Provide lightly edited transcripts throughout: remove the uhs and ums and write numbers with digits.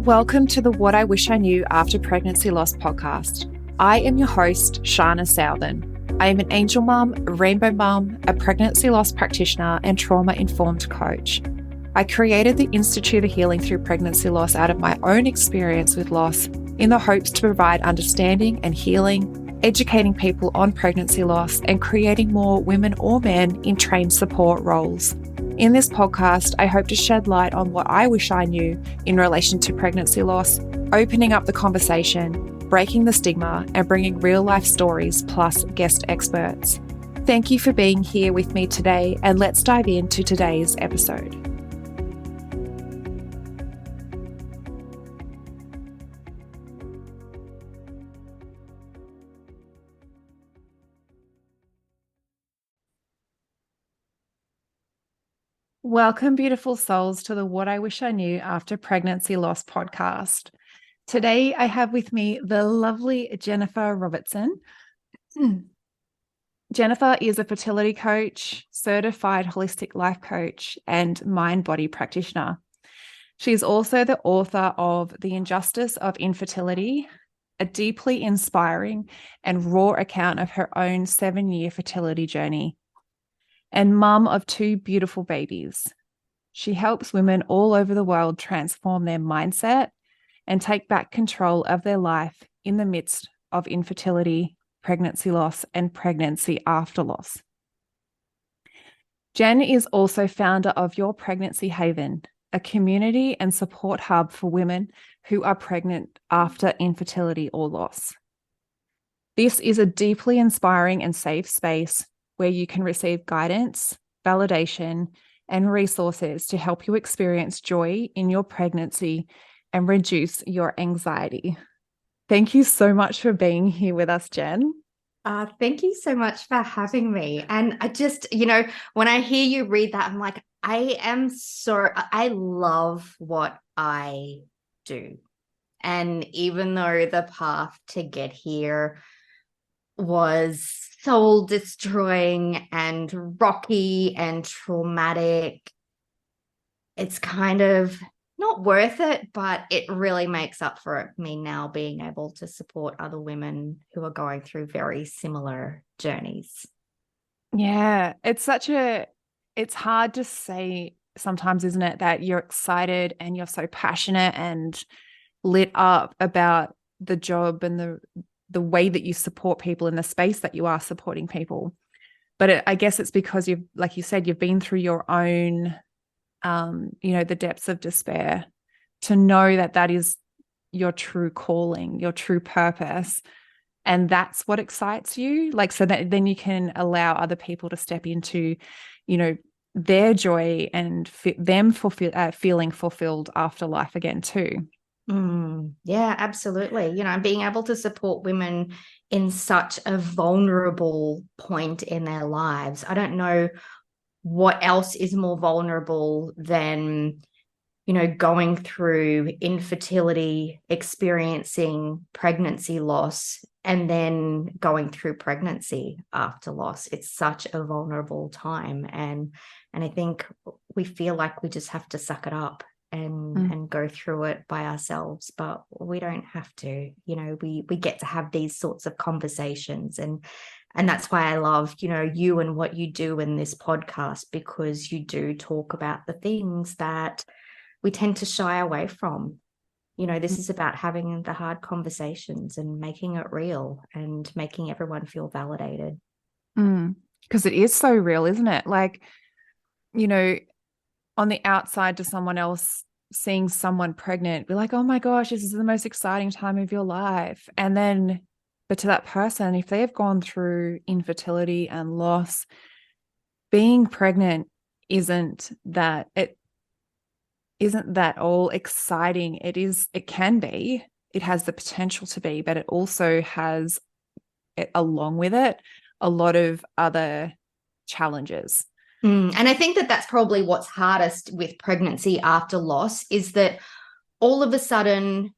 Welcome to the What I Wish I Knew After Pregnancy Loss podcast. I am your host, Shana Southern. I am an angel mum, a rainbow mum, a pregnancy loss practitioner, and trauma-informed coach. I created the Institute of Healing Through Pregnancy Loss out of my own experience with loss in the hopes to provide understanding and healing, educating people on pregnancy loss, and creating more women or men in trained support roles. In this podcast, I hope to shed light on what I wish I knew in relation to pregnancy loss, opening up the conversation, breaking the stigma, and bringing real-life stories plus guest experts. Thank you for being here with me today, and let's dive into today's episode. Welcome, beautiful souls, to the What I Wish I Knew After Pregnancy Loss podcast. Today, I have with me the lovely Jennifer Robertson. Jennifer is a fertility coach, certified holistic life coach, and mind-body practitioner. She is also the author of The Injustice of Infertility, a deeply inspiring and raw account of her own 7-year fertility journey, and mum of 2 beautiful babies. She helps women all over the world transform their mindset and take back control of their life in the midst of infertility, pregnancy loss, and pregnancy after loss. Jen is also founder of Your Pregnancy Haven, a community and support hub for women who are pregnant after infertility or loss. This is a deeply inspiring and safe space where you can receive guidance, validation, and resources to help you experience joy in your pregnancy and reduce your anxiety. Thank you so much for being here with us, Jen. Thank you so much for having me. And I just, when I hear you read that, I'm like, I love what I do. And even though the path to get here was soul destroying and rocky and traumatic, it's kind of not worth it, but it really makes up for me now being able to support other women who are going through very similar journeys. Yeah, it's hard to say sometimes, isn't it, that you're excited and you're so passionate and lit up about the job and the way that you support people in the space that you are supporting people. But I guess it's because you've, like you said, you've been through your own, the depths of despair to know that that is your true calling, your true purpose. And that's what excites you. Like, so that then you can allow other people to step into, their joy and them feeling fulfilled after life again too. Yeah, absolutely. Being able to support women in such a vulnerable point in their lives. I don't know what else is more vulnerable than, going through infertility, experiencing pregnancy loss, and then going through pregnancy after loss. It's such a vulnerable time. And I think we feel like we just have to suck it up and go through it by ourselves, but we don't have to. We get to have these sorts of conversations, and that's why I love you and what you do in this podcast, because you do talk about the things that we tend to shy away from. This is about having the hard conversations and making it real and making everyone feel validated. Because it is so real, isn't it? Like, on the outside to someone else, seeing someone pregnant, be like, oh my gosh, this is the most exciting time of your life. But to that person, if they have gone through infertility and loss, being pregnant isn't that all exciting. It can be, it has the potential to be, but it also has, along with it, a lot of other challenges. And I think that that's probably what's hardest with pregnancy after loss, is that all of a sudden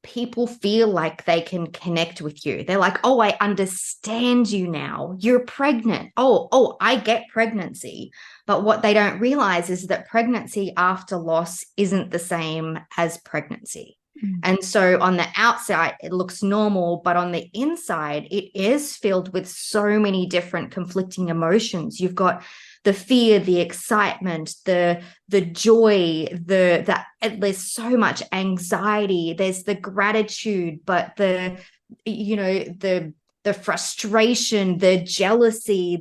people feel like they can connect with you. They're like, oh, I understand you now. You're pregnant. Oh, I get pregnancy. But what they don't realize is that pregnancy after loss isn't the same as pregnancy. And so on the outside, it looks normal, but on the inside, it is filled with so many different conflicting emotions. You've got the fear, the excitement, the joy, there's so much anxiety. There's the gratitude, but the frustration, the jealousy,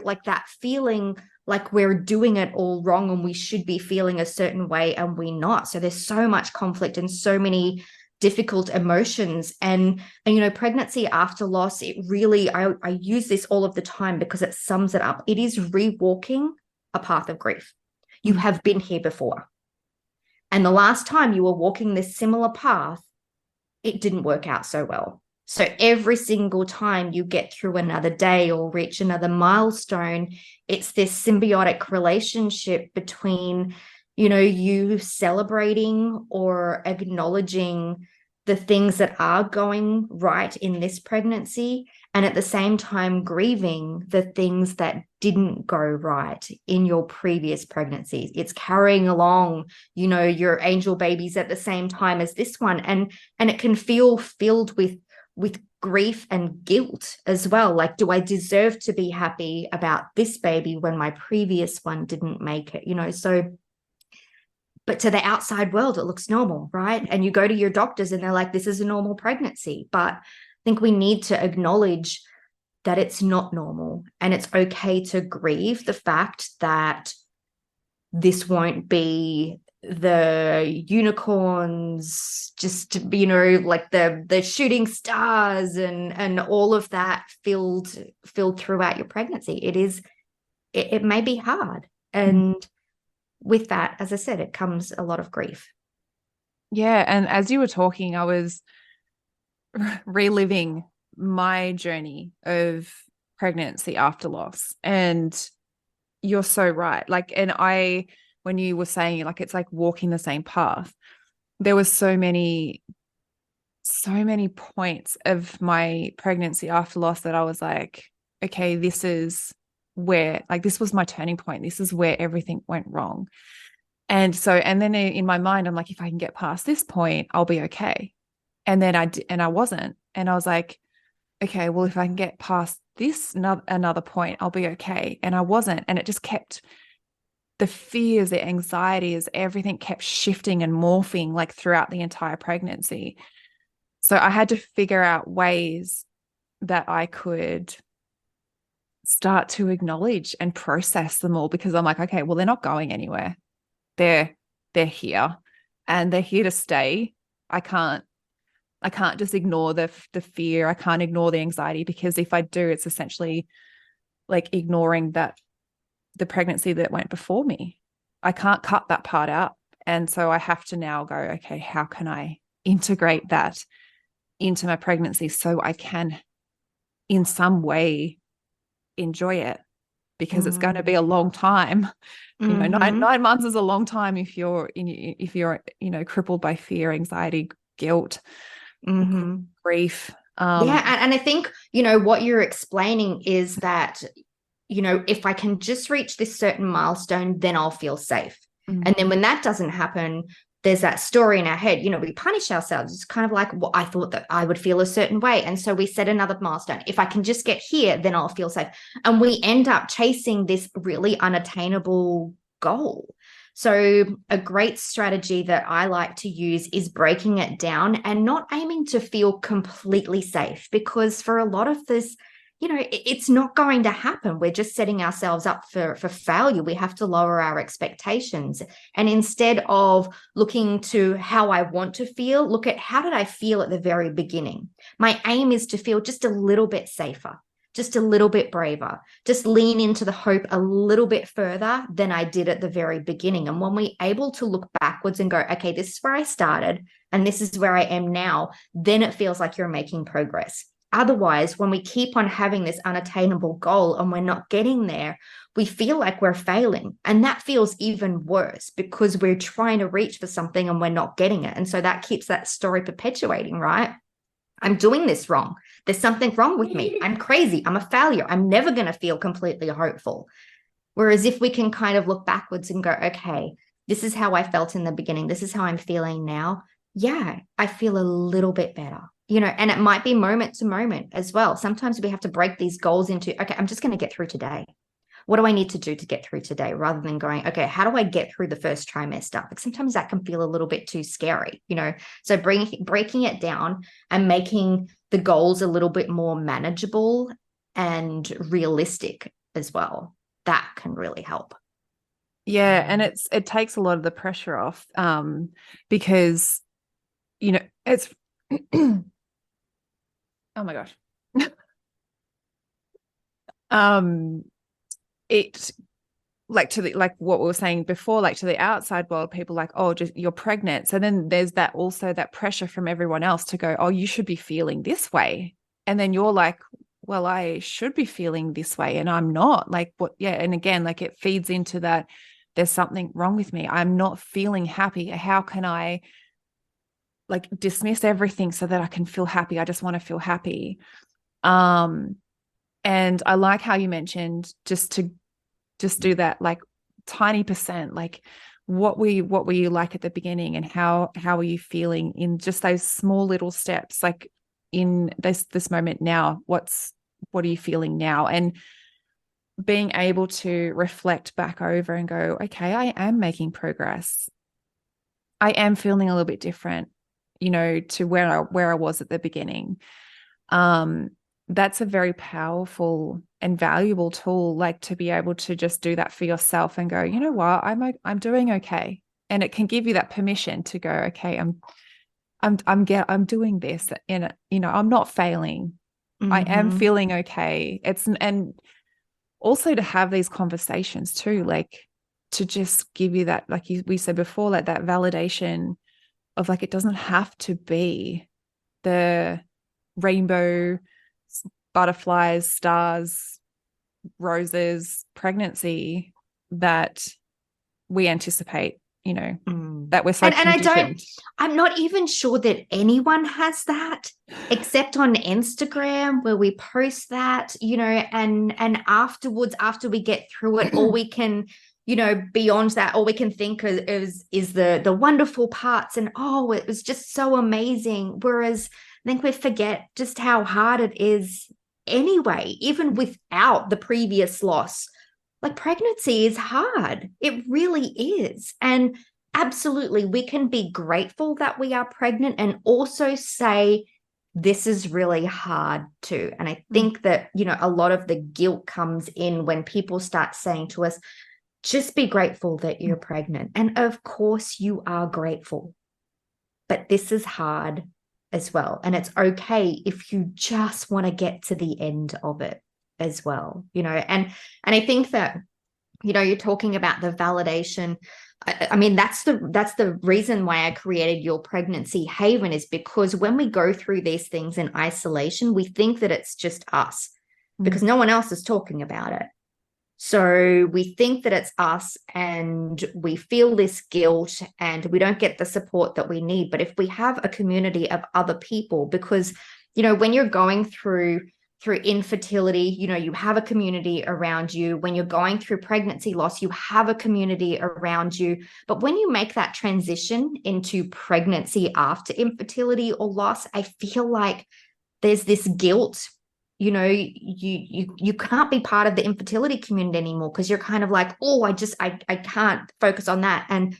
like that feeling like we're doing it all wrong and we should be feeling a certain way and we're not. So there's so much conflict and so many difficult emotions. And pregnancy after loss, it really, I use this all of the time because it sums it up. It is rewalking a path of grief. You have been here before. And the last time you were walking this similar path, it didn't work out so well. So every single time you get through another day or reach another milestone, it's this symbiotic relationship between, you celebrating or acknowledging the things that are going right in this pregnancy, and at the same time grieving the things that didn't go right in your previous pregnancies. It's carrying along, your angel babies at the same time as this one, and it can feel filled with grief and guilt as well. Like, do I deserve to be happy about this baby when my previous one didn't make it? So, but to the outside world, it looks normal, right? And you go to your doctors and they're like, this is a normal pregnancy. But I think we need to acknowledge that it's not normal, and it's okay to grieve the fact that this won't be the unicorns, just like the shooting stars and all of that filled throughout your pregnancy. It may be hard, and with that, as I said, it comes a lot of grief. Yeah, and as you were talking, I was reliving my journey of pregnancy after loss, and you're so right. Like, and when you were saying, like, it's like walking the same path, there was so many points of my pregnancy after loss that I was like, okay, this is where, like, this was my turning point. This is where everything went wrong. And then in my mind, I'm like, if I can get past this point, I'll be okay. And then I wasn't. And I was like, okay, well, if I can get past this another point, I'll be okay. And I wasn't. And it just kept, the fears, the anxieties, everything kept shifting and morphing like throughout the entire pregnancy. So I had to figure out ways that I could start to acknowledge and process them all, because I'm like, okay, well, they're not going anywhere. They're here, and they're here to stay. I can't just ignore the fear. I can't ignore the anxiety, because if I do, it's essentially like ignoring the pregnancy that went before me. I can't cut that part out. And so I have to now go, okay, how can I integrate that into my pregnancy so I can in some way enjoy it, because it's going to be a long time. Nine months is a long time if you're crippled by fear, anxiety, guilt, grief. And I think what you're explaining is that if I can just reach this certain milestone, then I'll feel safe. And then when that doesn't happen, there's that story in our head, we punish ourselves. It's kind of like, well, I thought that I would feel a certain way, and so we set another milestone. If I can just get here, then I'll feel safe. And we end up chasing this really unattainable goal. So a great strategy that I like to use is breaking it down and not aiming to feel completely safe, because for a lot of this, it's not going to happen. We're just setting ourselves up for failure. We have to lower our expectations. And instead of looking to how I want to feel, look at how did I feel at the very beginning? My aim is to feel just a little bit safer, just a little bit braver, just lean into the hope a little bit further than I did at the very beginning. And when we're able to look backwards and go, okay, this is where I started and this is where I am now, then it feels like you're making progress. otherwise, when we keep on having this unattainable goal and we're not getting there, we feel like we're failing. And that feels even worse because we're trying to reach for something and we're not getting it. And so that keeps that story perpetuating, right? I'm doing this wrong. There's something wrong with me. I'm crazy. I'm a failure. I'm never going to feel completely hopeful. Whereas if we can kind of look backwards and go, okay, this is how I felt in the beginning. This is how I'm feeling now. Yeah, I feel a little bit better, and it might be moment to moment as well. Sometimes we have to break these goals into, okay, I'm just going to get through today. What do I need to do to get through today, rather than going, okay, how do I get through the first trimester? Like sometimes that can feel a little bit too scary, So breaking it down and making the goals a little bit more manageable and realistic as well. That can really help. Yeah, and it takes a lot of the pressure off, because it's oh my gosh. It like what we were saying before, like to the outside world, people like, oh, just you're pregnant. So then there's that also that pressure from everyone else to go, oh, you should be feeling this way. And then you're like, well, I should be feeling this way and I'm not. Like what, yeah. And again, like it feeds into that there's something wrong with me. I'm not feeling happy. How can I like dismiss everything so that I can feel happy? I just want to feel happy. And I like how you mentioned just do that like tiny percent, like what were you like at the beginning, and how are you feeling in just those small little steps, like in this moment now, what are you feeling now, and being able to reflect back over and go, okay, I am making progress. I am feeling a little bit different, to where I was at the beginning. That's a very powerful and valuable tool, like to be able to just do that for yourself and go, you know what, I'm doing okay. And it can give you that permission to go, okay, I'm doing this, and I'm not failing. I am feeling okay. And also to have these conversations too, like to just give you that, like we said before, like that validation of like, it doesn't have to be the rainbow, butterflies, stars, roses pregnancy that we anticipate, that we're so conditioned. I'm not even sure that anyone has that except on Instagram, where we post that, and afterwards, after we get through it, all we can, beyond that, all we can think is the wonderful parts and, oh, it was just so amazing. Whereas I think we forget just how hard it is anyway, even without the previous loss. Like pregnancy is hard. It really is. And absolutely, we can be grateful that we are pregnant and also say, this is really hard too. And I think that, a lot of the guilt comes in when people start saying to us, just be grateful that you're pregnant. And of course you are grateful, but this is hard as well. And it's okay if you just want to get to the end of it as well, and I think that, you're talking about the validation. I mean, that's the reason why I created Your Pregnancy Haven, is because when we go through these things in isolation, we think that it's just us because no one else is talking about it. So we think that it's us and we feel this guilt and we don't get the support that we need. But if we have a community of other people, because, when you're going through infertility, you have a community around you. When you're going through pregnancy loss, you have a community around you. But when you make that transition into pregnancy after infertility or loss, I feel like there's this guilt. You can't be part of the infertility community anymore because you're kind of like, oh, I can't focus on that. And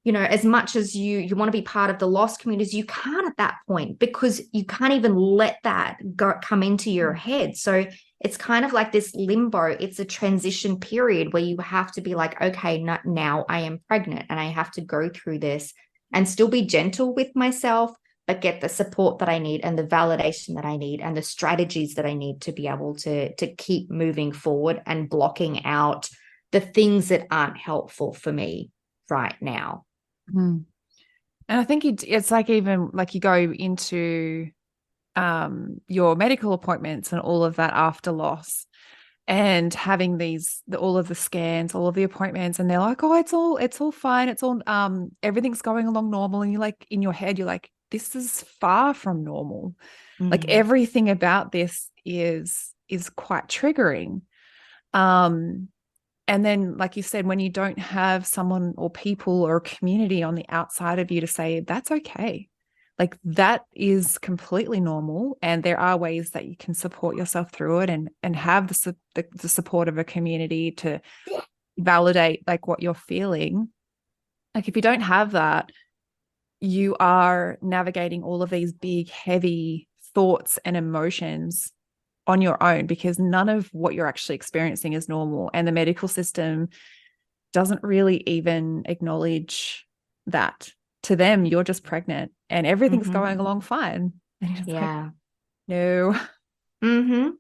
as much as you want to be part of the lost communities, you can't at that point because you can't even let that come into your head. So it's kind of like this limbo. It's a transition period where you have to be like, okay, now I am pregnant and I have to go through this and still be gentle with myself, but get the support that I need and the validation that I need and the strategies that I need to be able to keep moving forward and blocking out the things that aren't helpful for me right now. And I think it's like, even like you go into your medical appointments and all of that after loss, and having all of the scans, all of the appointments, and they're like, oh, it's all fine, it's all everything's going along normal, and you're like, in your head you're like, this is far from normal. Like everything about this is quite triggering. And then, like you said, when you don't have someone or people or a community on the outside of you to say, that's okay. Like that is completely normal. And there are ways that you can support yourself through it, and have the support of a community to validate like what you're feeling. Like if you don't have that, you are navigating all of these big, heavy thoughts and emotions on your own, because none of what you're actually experiencing is normal. And the medical system doesn't really even acknowledge that. To them, you're just pregnant and everything's going along fine. And you're just like, no.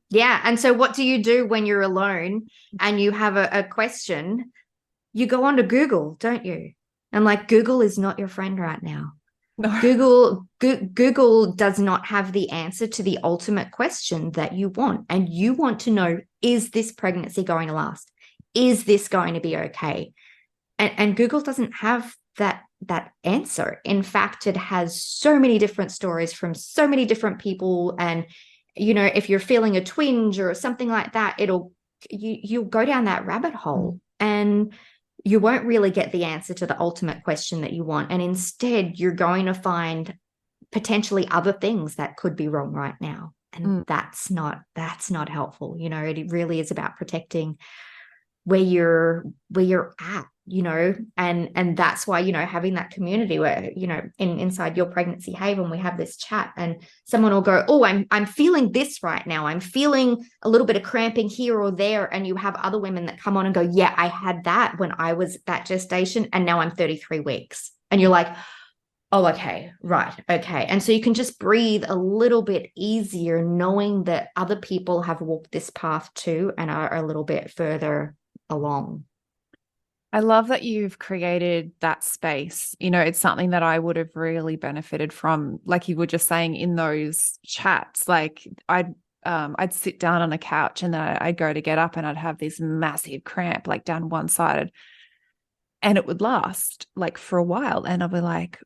Yeah. And so what do you do when you're alone and you have a question? You go on to Google, don't you? And like, Google is not your friend right now. No. Google does not have the answer to the ultimate question that you want. And you want to know, is this pregnancy going to last? Is this going to be okay? And Google doesn't have that answer. In fact, it has so many different stories from so many different people. And, you know, if you're feeling a twinge or something like that, you'll go down that rabbit hole and you won't really get the answer to the ultimate question that you want. And instead, you're going to find potentially other things that could be wrong right now. And that's not helpful. You know, it really is about protecting where you're at, you know, and that's why, you know, having that community where, you know, inside your pregnancy haven, we have this chat and someone will go, oh, I'm feeling this right now. I'm feeling a little bit of cramping here or there. And you have other women that come on and go, yeah, I had that when I was that gestation and now I'm 33 weeks. And you're like, oh, okay, right. Okay. And so you can just breathe a little bit easier knowing that other people have walked this path too and are a little bit further along. I love that you've created that space. You know, it's something that I would have really benefited from, like you were just saying, in those chats. Like I'd sit down on a couch and then I'd go to get up and I'd have this massive cramp like down one side, and it would last like for a while. And I'll be like,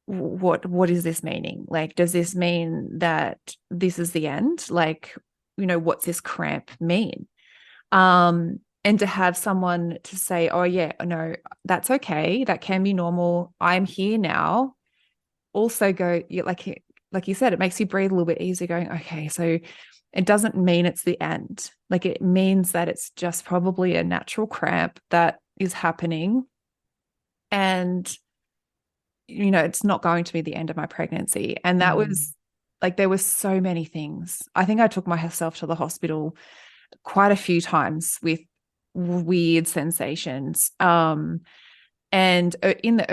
what is this meaning? Like, does this mean that this is the end? Like, you know, what's this cramp mean? And to have someone to say, oh yeah, no, that's okay. That can be normal. I'm here now. Also go, like you said, it makes you breathe a little bit easier going, okay, so it doesn't mean it's the end. Like it means that it's just probably a natural cramp that is happening. And, you know, it's not going to be the end of my pregnancy. And that was like, there were so many things. I think I took myself to the hospital quite a few times with weird sensations. And in the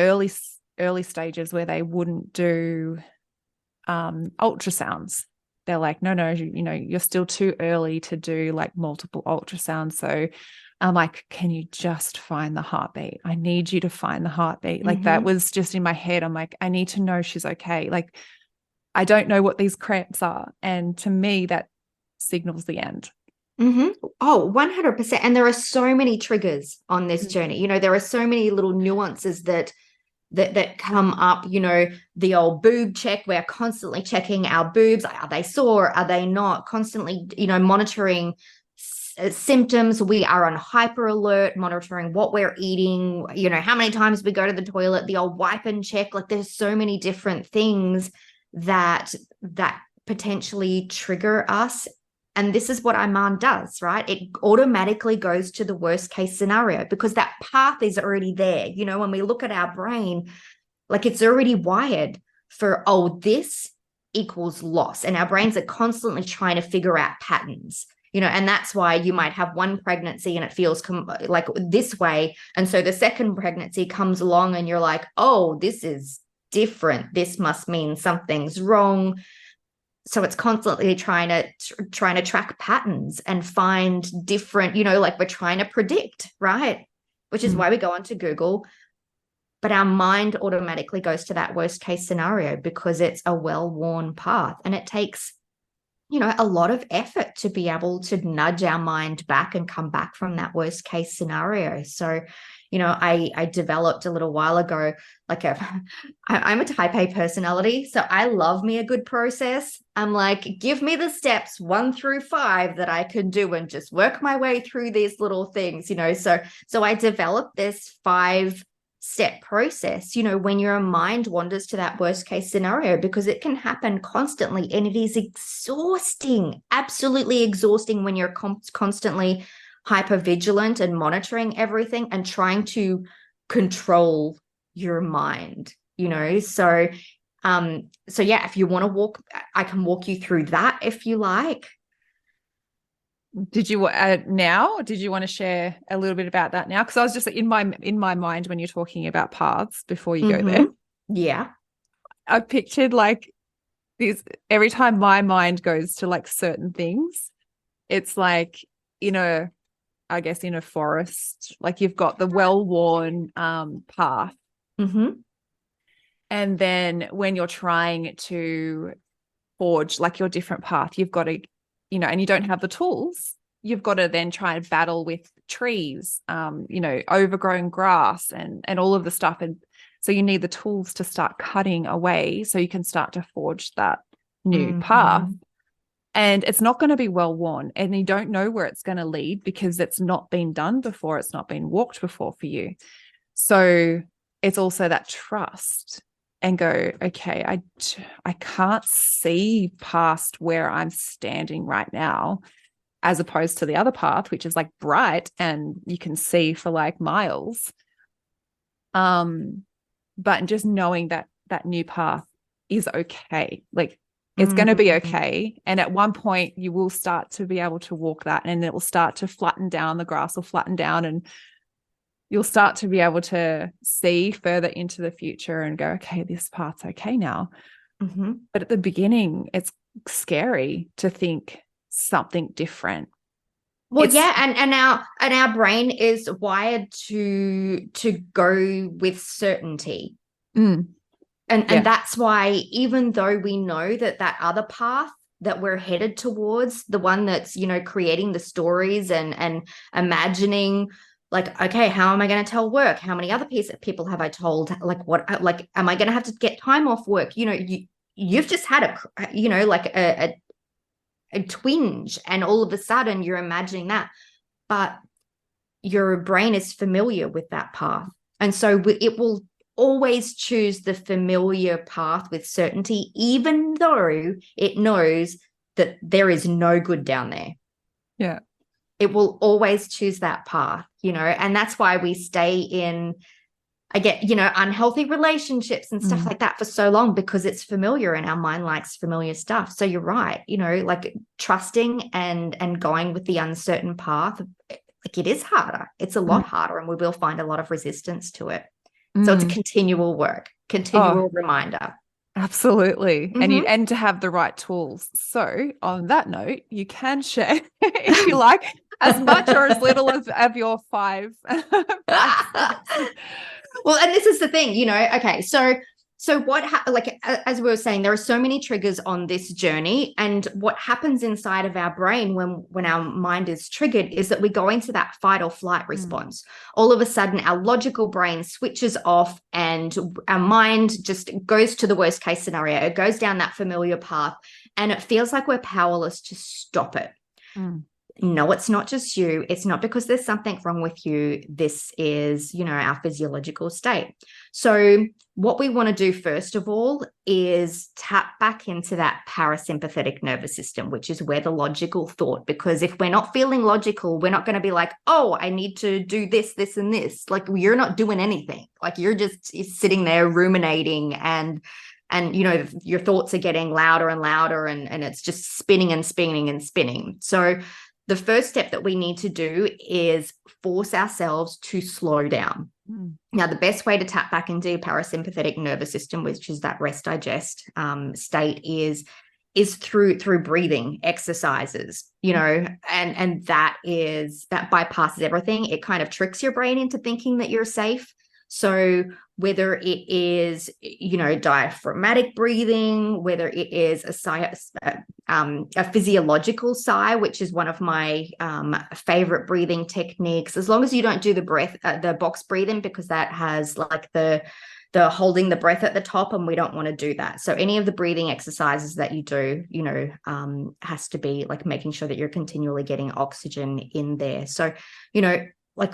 early stages where they wouldn't do ultrasounds, they're like, no, you know, you're still too early to do like multiple ultrasounds. So I'm like, can you just find the heartbeat? I need you to find the heartbeat. Like that was just in my head. I'm like, I need to know she's okay. Like, I don't know what these cramps are. And to me, that signals the end. Oh, 100%. And there are so many triggers on this journey. You know, there are so many little nuances that come up. You know, the old boob check. We're constantly checking our boobs. Are they sore? Are they not? Constantly, you know, monitoring symptoms. We are on hyper alert, monitoring what we're eating, you know, how many times we go to the toilet, the old wipe and check. Like there's so many different things that potentially trigger us. And this is what our mind does, right? It automatically goes to the worst case scenario because that path is already there. You know, when we look at our brain, like it's already wired for, oh, this equals loss. And our brains are constantly trying to figure out patterns, you know, and that's why you might have one pregnancy and it feels like this way. And so the second pregnancy comes along and you're like, oh, this is different. This must mean something's wrong. So it's constantly trying to track patterns and find different, you know, like we're trying to predict, right? Which is why we go onto Google. but our mind automatically goes to that worst case scenario because it's a well-worn path, and it takes a lot of effort to be able to nudge our mind back and come back from that worst case scenario. So I developed a little while ago, I'm a type A personality, so I love me a good process. I'm like, give me the steps 1 through 5 that I can do and just work my way through these little things, so I developed this 5-step process, when your mind wanders to that worst case scenario, because it can happen constantly, and it is exhausting, absolutely exhausting, when you're constantly hyper vigilant and monitoring everything and trying to control your mind, so yeah, if you want to walk, I can walk you through that if you like. Did you did you want to share a little bit about that now? Because I was just in my mind when you're talking about paths before you go there. Yeah. I pictured like this every time my mind goes to like certain things, it's like, I guess in a forest, like you've got the well-worn path. And then when you're trying to forge like your different path, you've got to, and you don't have the tools, you've got to then try and battle with trees, overgrown grass and all of the stuff. And so you need the tools to start cutting away so you can start to forge that new path. And it's not going to be well worn, and you don't know where it's going to lead because it's not been done before. It's not been walked before for you. So it's also that trust and go, okay, I can't see past where I'm standing right now, as opposed to the other path, which is like bright and you can see for like miles. But just knowing that that new path is okay. Like, it's going to be okay. And at one point you will start to be able to walk that, and it will start to flatten down, the grass will flatten down, and you'll start to be able to see further into the future and go, okay, this part's okay now. But at the beginning, it's scary to think something different. Well, and our brain is wired to go with certainty. And that's why, even though we know that other path that we're headed towards, the one that's, creating the stories and imagining, like, okay, how am I going to tell work? How many other people have I told? Like, what, like, am I going to have to get time off work? You've just had a twinge, and all of a sudden you're imagining that, but your brain is familiar with that path. And so it will always choose the familiar path with certainty, even though it knows that there is no good down there. Yeah. It will always choose that path, and that's why we stay in, unhealthy relationships and stuff like that for so long, because it's familiar and our mind likes familiar stuff. So you're right, like trusting and going with the uncertain path, like, it is harder. It's a lot harder, and we will find a lot of resistance to it. So it's a continual reminder. Absolutely. And to have the right tools. So on that note, you can share, if you like, as much or as little of your 5. Well, and this is the thing, okay, so what, as we were saying, there are so many triggers on this journey, and what happens inside of our brain when our mind is triggered is that we go into that fight or flight response. All of a sudden, our logical brain switches off, and our mind just goes to the worst case scenario. It goes down that familiar path, and it feels like we're powerless to stop it. No, it's not just you. It's not because there's something wrong with you. This is, our physiological state. So what we want to do, first of all, is tap back into that parasympathetic nervous system, which is where the logical thought, because if we're not feeling logical, we're not going to be like, oh, I need to do this, this, and this. Like, you're not doing anything. Like, you're just sitting there ruminating, and your thoughts are getting louder and louder, and it's just spinning and spinning and spinning. So the first step that we need to do is force ourselves to slow down. Now, the best way to tap back into your parasympathetic nervous system, which is that rest digest state, is through breathing exercises, and that bypasses everything. It kind of tricks your brain into thinking that you're safe. So whether it is, diaphragmatic breathing, whether it is a physiological sigh, which is one of my favorite breathing techniques, as long as you don't do the box breathing, because that has like the holding the breath at the top, and we don't want to do that. So any of the breathing exercises that you do, has to be like making sure that you're continually getting oxygen in there. So, like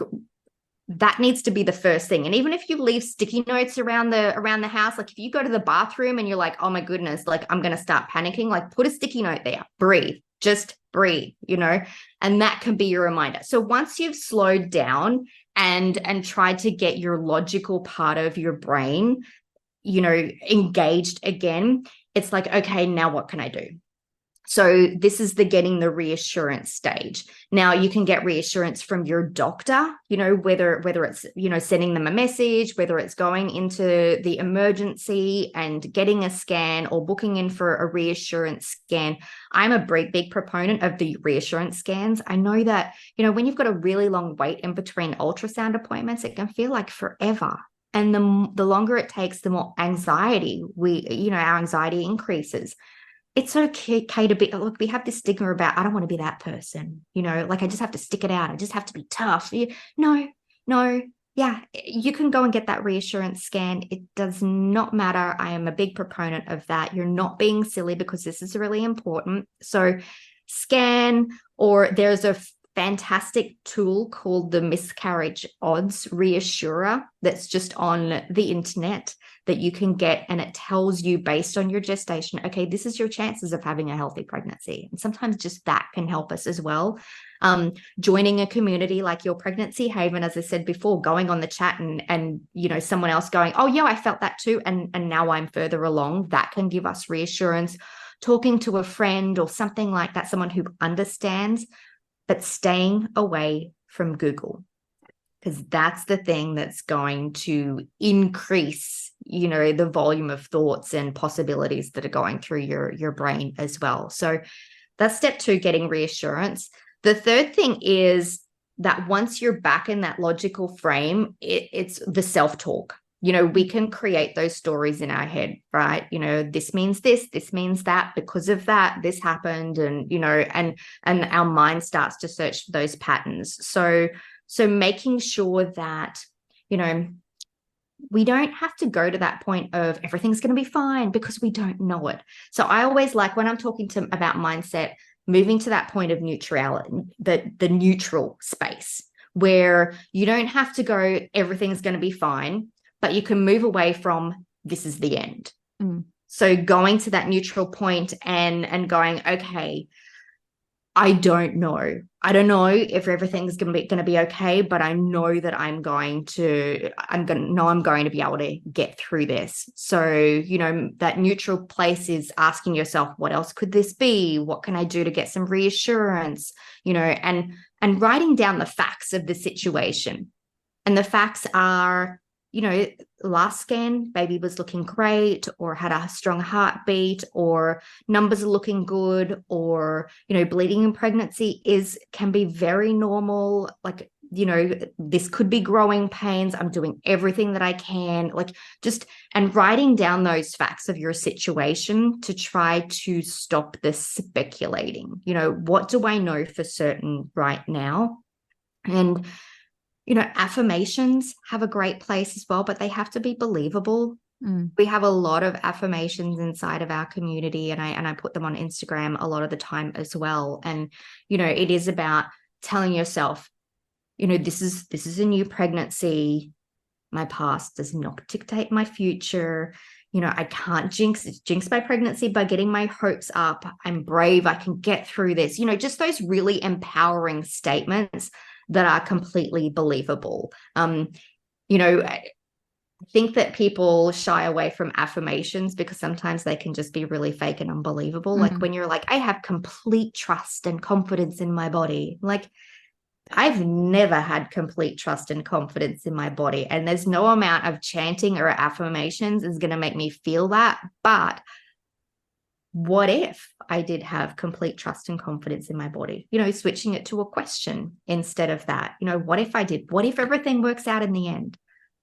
that needs to be the first thing. And even if you leave sticky notes around the house, like if you go to the bathroom and you're like, oh my goodness, like I'm going to start panicking, like put a sticky note there, breathe, just breathe, and that can be your reminder. So once you've slowed down and tried to get your logical part of your brain, engaged again, it's like, okay, now what can I do? So this is the getting the reassurance stage. Now you can get reassurance from your doctor, whether it's, sending them a message, whether it's going into the emergency and getting a scan or booking in for a reassurance scan. I'm a big proponent of the reassurance scans. I know that, when you've got a really long wait in between ultrasound appointments, it can feel like forever. And the longer it takes, the more anxiety our anxiety increases. It's okay to be, look, we have this stigma about, I don't want to be that person, like I just have to stick it out. I just have to be tough. No, yeah, you can go and get that reassurance scan. It does not matter. I am a big proponent of that. You're not being silly, because this is really important. So scan, or there's a fantastic tool called the miscarriage odds reassurer that's just on the internet that you can get, and it tells you based on your gestation, okay, this is your chances of having a healthy pregnancy. And sometimes just that can help us as well. Joining a community like your Pregnancy Haven, as I said before, going on the chat and someone else going, oh yeah, I felt that too, and now I'm further along, that can give us reassurance. Talking to a friend or something like that, someone who understands, but staying away from Google, because that's the thing that's going to increase, the volume of thoughts and possibilities that are going through your brain as well. So that's step 2, getting reassurance. The third thing is that once you're back in that logical frame, it's the self-talk. We can create those stories in our head, right? This means this means that, because of that, this happened. And, and our mind starts to search for those patterns. So making sure that, we don't have to go to that point of everything's going to be fine, because we don't know it. So I always like, when I'm talking about mindset, moving to that point of neutrality, the neutral space, where you don't have to go, everything's going to be fine, but you can move away from, this is the end. So going to that neutral point and going, okay, I don't know if everything's going to be okay, but I know that I'm going to be able to get through this. So, that neutral place is asking yourself, what else could this be? What can I do to get some reassurance? And writing down the facts of the situation. And the facts are, last scan, baby was looking great, or had a strong heartbeat, or numbers are looking good, or, bleeding in pregnancy can be very normal. Like, this could be growing pains. I'm doing everything that I can, and writing down those facts of your situation to try to stop the speculating. What do I know for certain right now? And affirmations have a great place as well, but they have to be believable. We have a lot of affirmations inside of our community, and I put them on Instagram a lot of the time as well. And, it is about telling yourself, this is a new pregnancy. My past does not dictate my future. I can't jinx my pregnancy by getting my hopes up. I'm brave. I can get through this. Just those really empowering statements that are completely believable. I think that people shy away from affirmations because sometimes they can just be really fake and unbelievable. Like when you're like, I have complete trust and confidence in my body. Like, I've never had complete trust and confidence in my body. And there's no amount of chanting or affirmations is going to make me feel that. But what if I did have complete trust and confidence in my body? Switching it to a question instead of that. What if I did? What if everything works out in the end?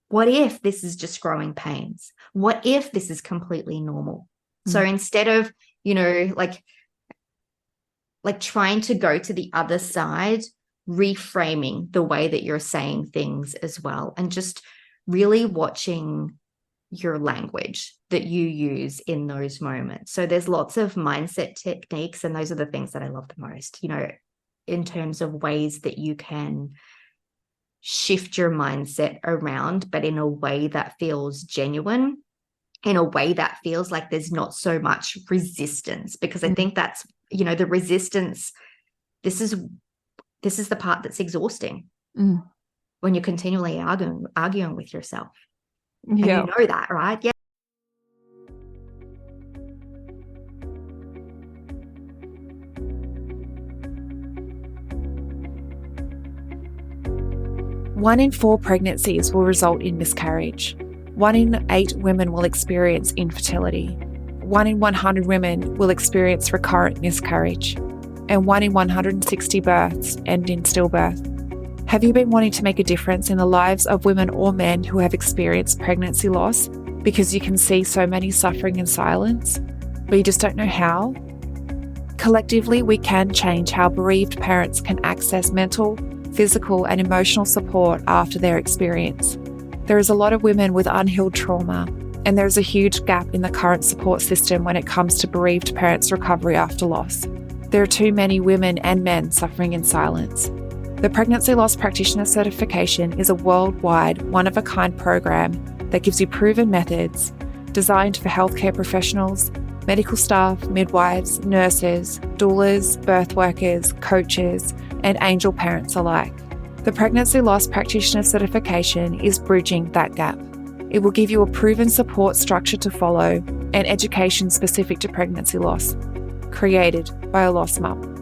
What if this is just growing pains? What if this is completely normal? Mm. So instead of, like trying to go to the other side, reframing the way that you're saying things as well, and just really watching your language that you use in those moments. So there's lots of mindset techniques, and those are the things that I love the most, in terms of ways that you can shift your mindset around, but in a way that feels genuine, in a way that feels like there's not so much resistance, because I think that's, the resistance, this is the part that's exhausting when you're continually arguing with yourself. And you know that, right? Yeah. One in 4 pregnancies will result in miscarriage. 1 in 8 women will experience infertility. 1 in 100 women will experience recurrent miscarriage. And 1 in 160 births end in stillbirth. Have you been wanting to make a difference in the lives of women or men who have experienced pregnancy loss because you can see so many suffering in silence, but you just don't know how? Collectively, we can change how bereaved parents can access mental, physical, and emotional support after their experience. There is a lot of women with unhealed trauma, and there is a huge gap in the current support system when it comes to bereaved parents' recovery after loss. There are too many women and men suffering in silence. The Pregnancy Loss Practitioner Certification is a worldwide, one-of-a-kind program that gives you proven methods designed for healthcare professionals, medical staff, midwives, nurses, doulas, birth workers, coaches, and angel parents alike. The Pregnancy Loss Practitioner Certification is bridging that gap. It will give you a proven support structure to follow and education specific to pregnancy loss, created by a lost mum.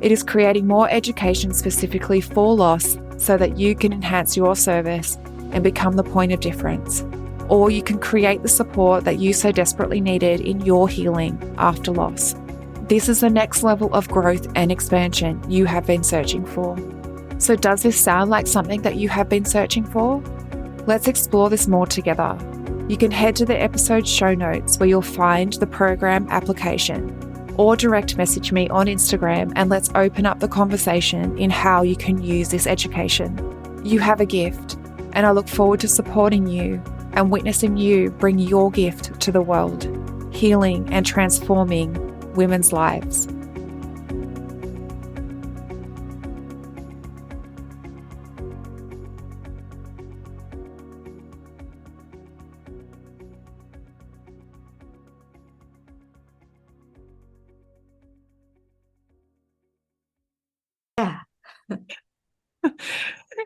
It is creating more education specifically for loss so that you can enhance your service and become the point of difference. Or you can create the support that you so desperately needed in your healing after loss. This is the next level of growth and expansion you have been searching for. So does this sound like something that you have been searching for? Let's explore this more together. You can head to the episode show notes where you'll find the program application, or direct message me on Instagram and let's open up the conversation in how you can use this education. You have a gift, and I look forward to supporting you and witnessing you bring your gift to the world, healing and transforming women's lives. Yeah.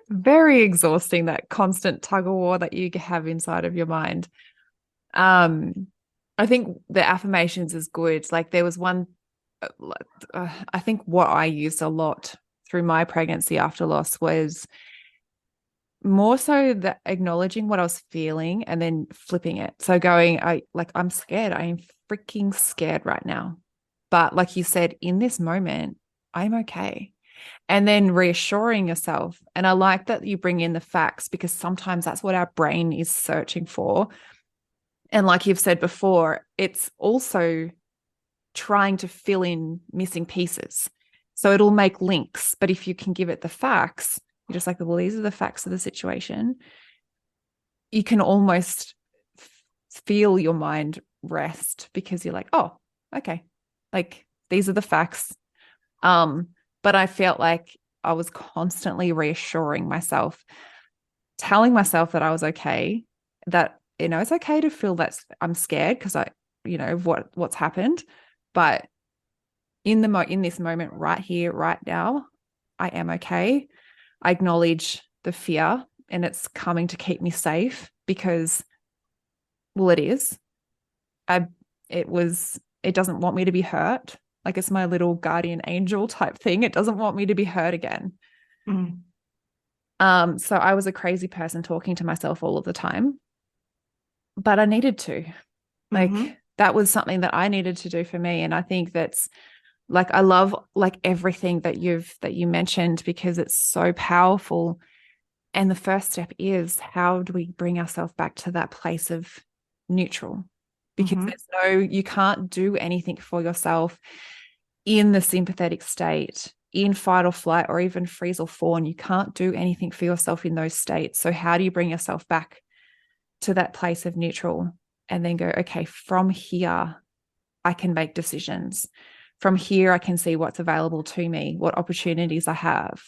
Very exhausting, that constant tug of war that you have inside of your mind. I think the affirmations is good. Like there was one, I think what I used a lot through my pregnancy after loss was more so that acknowledging what I was feeling and then flipping it. So going, I'm scared. I am freaking scared right now. But like you said, in this moment, I'm okay. And then reassuring yourself. And I like that you bring in the facts, because sometimes that's what our brain is searching for. And like you've said before, it's also trying to fill in missing pieces. So it'll make links. But if you can give it the facts, you're just like, well, these are the facts of the situation. You can almost feel your mind rest, because you're like, oh, okay. Like these are the facts. But I felt like I was constantly reassuring myself, telling myself that I was okay, that, it's okay to feel that I'm scared because what's happened. But in this moment right here, right now, I am okay. I acknowledge the fear, and it's coming to keep me safe because, well, it is. It doesn't want me to be hurt. Like it's my little guardian angel type thing. It doesn't want me to be hurt again. Mm. So I was a crazy person talking to myself all of the time, but I needed to. Like that was something that I needed to do for me. And I think that's like, I love like everything that you mentioned, because it's so powerful. And the first step is, how do we bring ourselves back to that place of neutral? Because you can't do anything for yourself in the sympathetic state, in fight or flight, or even freeze or fawn. You can't do anything for yourself in those states. So how do you bring yourself back to that place of neutral and then go, okay, from here, I can make decisions. From here, I can see what's available to me, what opportunities I have.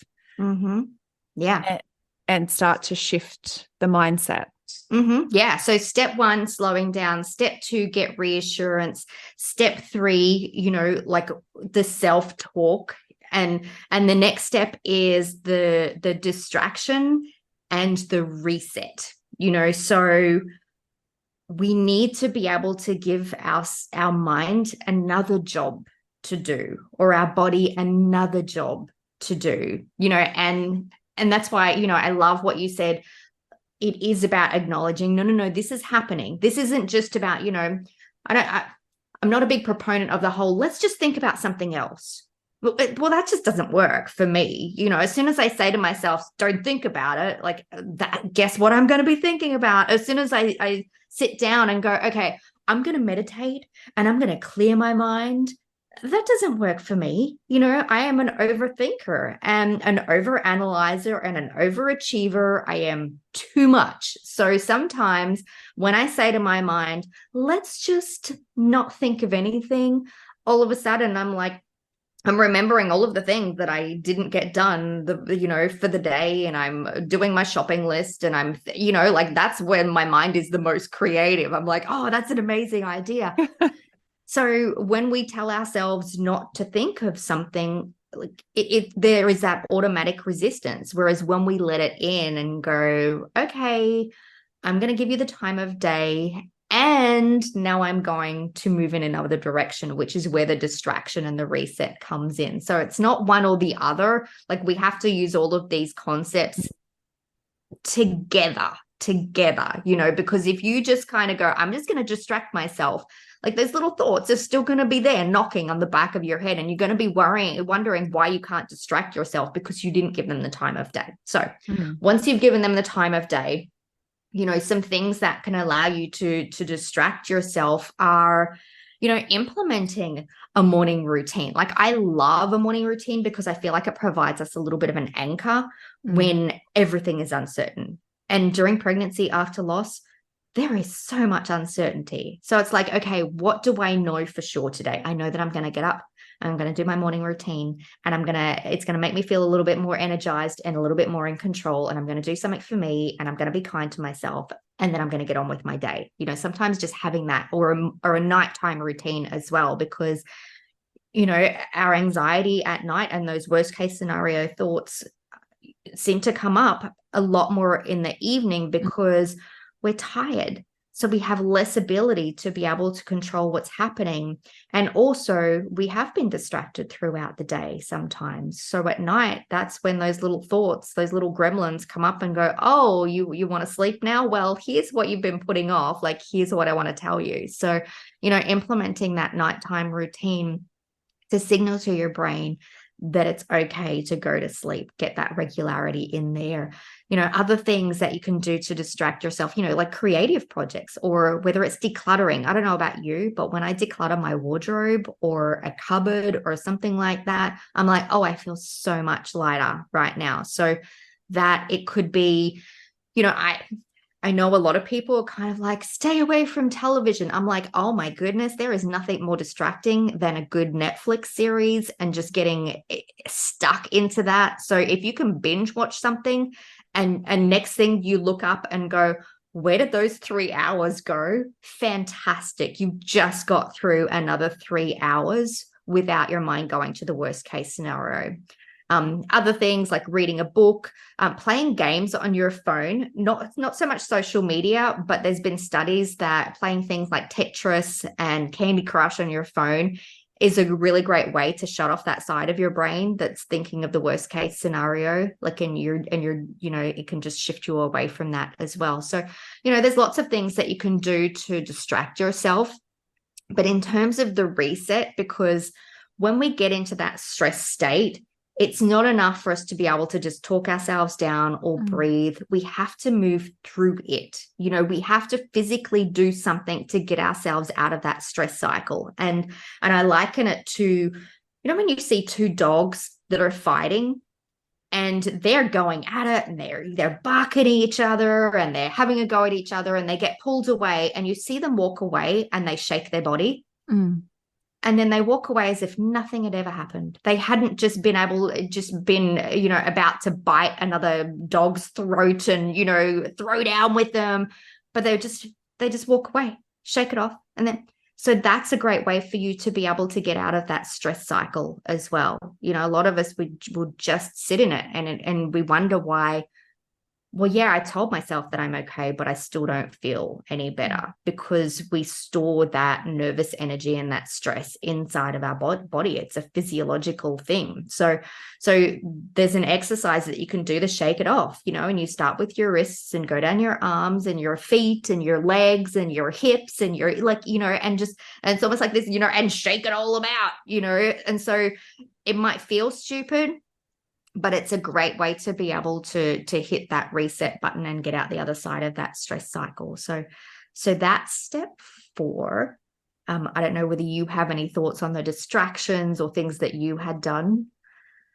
Yeah. And start to shift the mindset. Yeah. So step 1, slowing down. Step 2, get reassurance. Step 3, like the self-talk. And the next step is the distraction and the reset. So we need to be able to give our mind another job to do, or our body another job to do, and that's why, I love what you said. It is about acknowledging, no, this is happening. This isn't just about, I'm not a big proponent of the whole, let's just think about something else. Well, that just doesn't work for me. As soon as I say to myself, don't think about it, like that, guess what I'm going to be thinking about? As soon as I sit down and go, okay, I'm going to meditate and I'm going to clear my mind, that doesn't work for me. I am an overthinker and an overanalyzer and an overachiever. I am too much. So sometimes when I say to my mind, let's just not think of anything, all of a sudden I'm remembering all of the things that I didn't get done, for the day, and I'm doing my shopping list, and I'm, that's when my mind is the most creative. I'm like, oh, that's an amazing idea. So when we tell ourselves not to think of something, like there is that automatic resistance. Whereas when we let it in and go, okay, I'm going to give you the time of day, and now I'm going to move in another direction, which is where the distraction and the reset comes in. So it's not one or the other. Like, we have to use all of these concepts together, because if you just kind of go, I'm just going to distract myself, like those little thoughts are still going to be there knocking on the back of your head, and you're going to be wondering why you can't distract yourself because you didn't give them the time of day. So once you've given them the time of day, some things that can allow you to distract yourself are, implementing a morning routine. Like, I love a morning routine because I feel like it provides us a little bit of an anchor when everything is uncertain. And during pregnancy, after loss, there is so much uncertainty. So it's like, okay, what do I know for sure today? I know that I'm going to get up, I'm going to do my morning routine, and it's going to make me feel a little bit more energized and a little bit more in control. And I'm going to do something for me, and I'm going to be kind to myself. And then I'm going to get on with my day. Sometimes just having that, or a nighttime routine as well, because, our anxiety at night and those worst case scenario thoughts seem to come up a lot more in the evening because we're tired. So we have less ability to be able to control what's happening. And also, we have been distracted throughout the day sometimes. So at night, that's when those little thoughts, those little gremlins come up and go, oh, you want to sleep now? Well, here's what you've been putting off. Like, here's what I want to tell you. So, implementing that nighttime routine to signal to your brain that it's okay to go to sleep, get that regularity in there. Other things that you can do to distract yourself, like creative projects, or whether it's decluttering. I don't know about you, but when I declutter my wardrobe or a cupboard or something like that, I'm like, oh, I feel so much lighter right now. So that it could be, I know a lot of people are kind of like, stay away from television. I'm like, oh my goodness, there is nothing more distracting than a good Netflix series and just getting stuck into that. So if you can binge watch something and next thing you look up and go, where did those 3 hours go? Fantastic. You just got through another 3 hours without your mind going to the worst case scenario. Other things like reading a book, playing games on your phone, not so much social media, but there's been studies that playing things like Tetris and Candy Crush on your phone is a really great way to shut off that side of your brain that's thinking of the worst case scenario. Like, it can just shift you away from that as well. So, there's lots of things that you can do to distract yourself. But in terms of the reset, because when we get into that stress state, It's not enough for us to be able to just talk ourselves down or breathe. We have to move through it. You know, we have to physically do something to get ourselves out of that stress cycle. And I liken it to, you know, when you see two dogs that are fighting and they're going at it and they're barking at each other and they're having a go at each other and they get pulled away and you see them walk away and they shake their body. And then they walk away as if nothing had ever happened. They hadn't just been, you know, about to bite another dog's throat and, you know, throw down with them, but they just walk away, shake it off. And then, so that's a great way for you to be able to get out of that stress cycle as well. You know, a lot of us will just sit in it and we wonder why. Well, yeah, I told myself that I'm okay, but I still don't feel any better because we store that nervous energy and that stress inside of our body. It's a physiological thing. So there's an exercise that you can do to shake it off, you know, and you start with your wrists and go down your arms and your feet and your legs and your hips and your, like, you know, and it's almost like this, you know, and shake it all about, you know. And so it might feel stupid, but it's a great way to be able to hit that reset button and get out the other side of that stress cycle. So that's step 4. I don't know whether you have any thoughts on the distractions or things that you had done.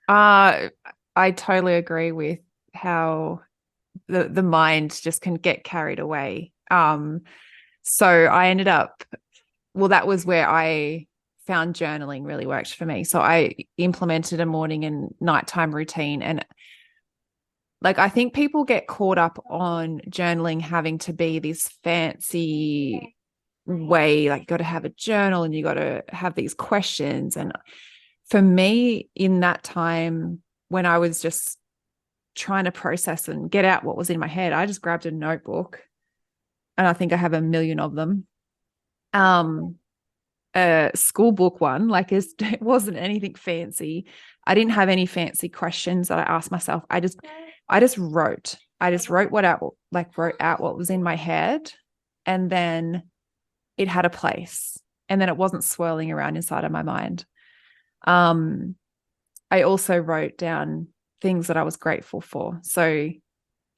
I totally agree with how the mind just can get carried away. So I ended up, well, that was where I found journaling really worked for me. So I implemented a morning and nighttime routine. And like, I think people get caught up on journaling having to be this fancy way, like you got to have a journal and you got to have these questions. And for me, in that time when I was just trying to process and get out what was in my head, I just grabbed a notebook, and I think I have a million of them. A school book one, like it wasn't anything fancy. I didn't have any fancy questions that I asked myself. I just wrote. Wrote out what was in my head, and then it had a place, and then it wasn't swirling around inside of my mind. I also wrote down things that I was grateful for. So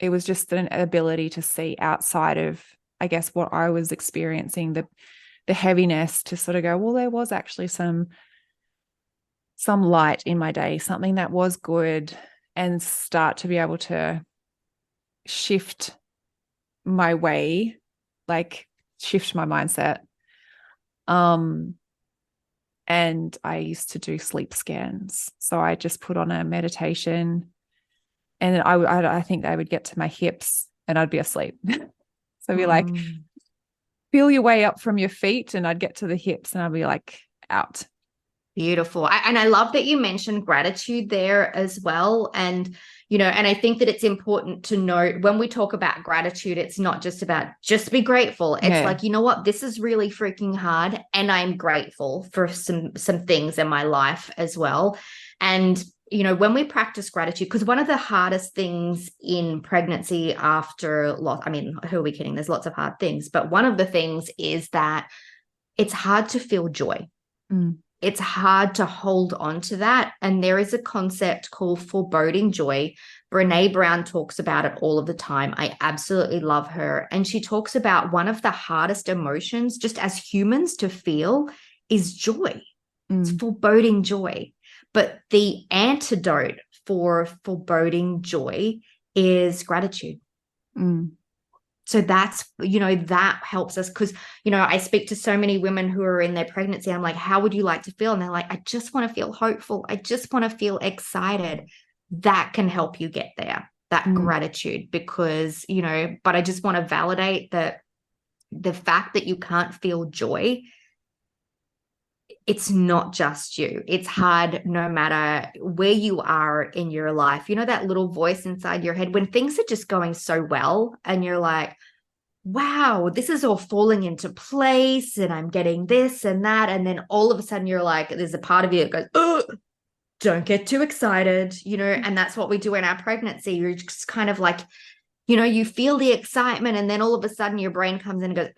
it was just an ability to see outside of, I guess, what I was experiencing, the heaviness, to sort of go, well, there was actually some light in my day, something that was good, and start to be able to shift my way, like shift my mindset. And I used to do sleep scans. So I just put on a meditation, and I think they would get to my hips and I'd be asleep. So I'd be like, feel your way up from your feet, and I'd get to the hips and I'd be like, out. Beautiful. And I love that you mentioned gratitude there as well. And, you know, and I think that it's important to note when we talk about gratitude, it's not just about just be grateful. It's like, you know what, this is really freaking hard, and I'm grateful for some things in my life as well. And, you know, when we practice gratitude, because one of the hardest things in pregnancy after loss, I mean, who are we kidding? There's lots of hard things, but one of the things is that it's hard to feel joy. It's hard to hold on to that. And there is a concept called foreboding joy. Brene Brown talks about it all of the time. I absolutely love her. And she talks about one of the hardest emotions just as humans to feel is joy. It's foreboding joy. But the antidote for foreboding joy is gratitude. So that's, you know, that helps us, because, you know, I speak to so many women who are in their pregnancy. I'm like, how would you like to feel? And they're like, I just want to feel hopeful. I just want to feel excited. That can help you get there, that gratitude, because, you know, but I just want to validate that the fact that you can't feel joy, it's not just you. It's hard no matter where you are in your life. You know, that little voice inside your head when things are just going so well and you're like, wow, this is all falling into place and I'm getting this and that. And then all of a sudden you're like, there's a part of you that goes, oh, don't get too excited, you know, and that's what we do in our pregnancy. You're just kind of like, you know, you feel the excitement, and then all of a sudden your brain comes in and goes,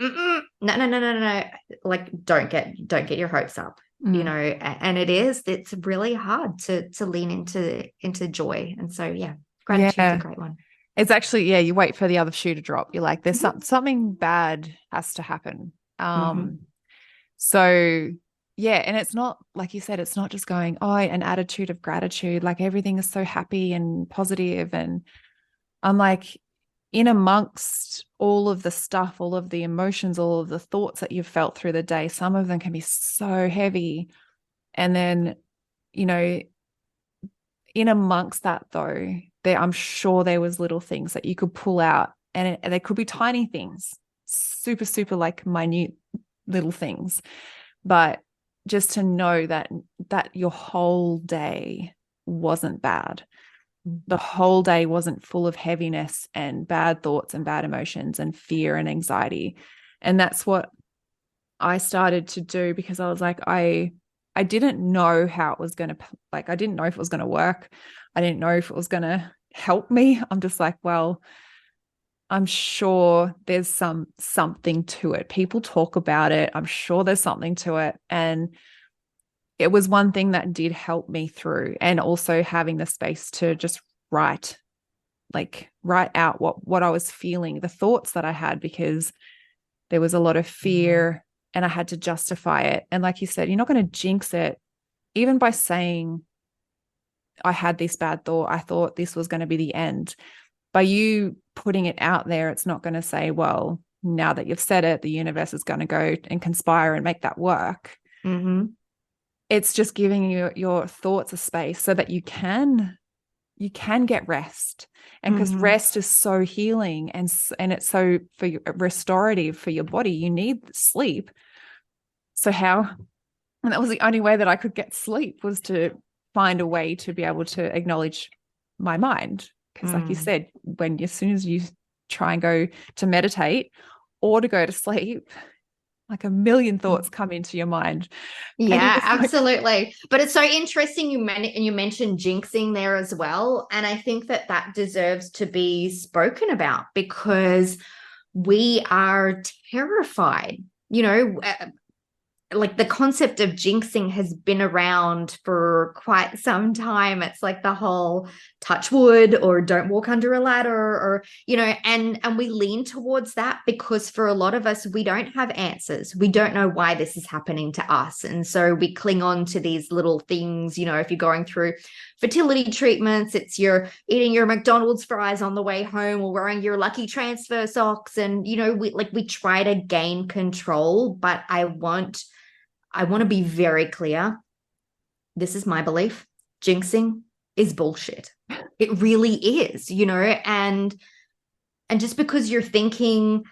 no. Like, don't get your hopes up. And it's really hard to lean into joy. And so, yeah, gratitude's a Yeah. great one. It's actually, yeah, you wait for the other shoe to drop. You're like, there's Mhm. something bad has to happen. Mhm. So yeah, and it's not, like you said, it's not just going, oh, an attitude of gratitude, like everything is so happy and positive. And I'm like, in amongst all of the stuff, all of the emotions, all of the thoughts that you've felt through the day, some of them can be so heavy. And then, you know, in amongst that though, I'm sure there was little things that you could pull out, and they could be tiny things, super, super like minute little things. But just to know that your whole day wasn't bad. The whole day wasn't full of heaviness and bad thoughts and bad emotions and fear and anxiety. And that's what I started to do, because I was like, I didn't know how it was going to, like, I didn't know if it was going to work. I didn't know if it was going to help me. I'm just like, well, I'm sure there's something to it. People talk about it. I'm sure there's something to it. And it was one thing that did help me through, and also having the space to just write out what I was feeling, the thoughts that I had, because there was a lot of fear and I had to justify it. And like you said, you're not going to jinx it, even by saying, I had this bad thought, I thought this was going to be the end. By you putting it out there, it's not going to say, well, now that you've said it, the universe is going to go and conspire and make that work. Mm-hmm. It's just giving your thoughts a space so that you can get rest. And because Mm-hmm. rest is so healing, and it's so restorative for your body, you need sleep. So and that was the only way that I could get sleep, was to find a way to be able to acknowledge my mind. Because like you said, as soon as you try and go to meditate or to go to sleep, like a million thoughts come into your mind. And you're Yeah, just like, absolutely. But it's so interesting you mentioned jinxing there as well, and I think that deserves to be spoken about, because we are terrified. Like the concept of jinxing has been around for quite some time. It's like the whole touch wood or don't walk under a ladder, or and we lean towards that because for a lot of us, we don't have answers. We don't know why this is happening to us. And so we cling on to these little things. If you're going through fertility treatments, it's you're eating your McDonald's fries on the way home or wearing your lucky transfer socks. And we try to gain control, but I want to be very clear. This is my belief. Jinxing is bullshit. It really is, and just because you're thinking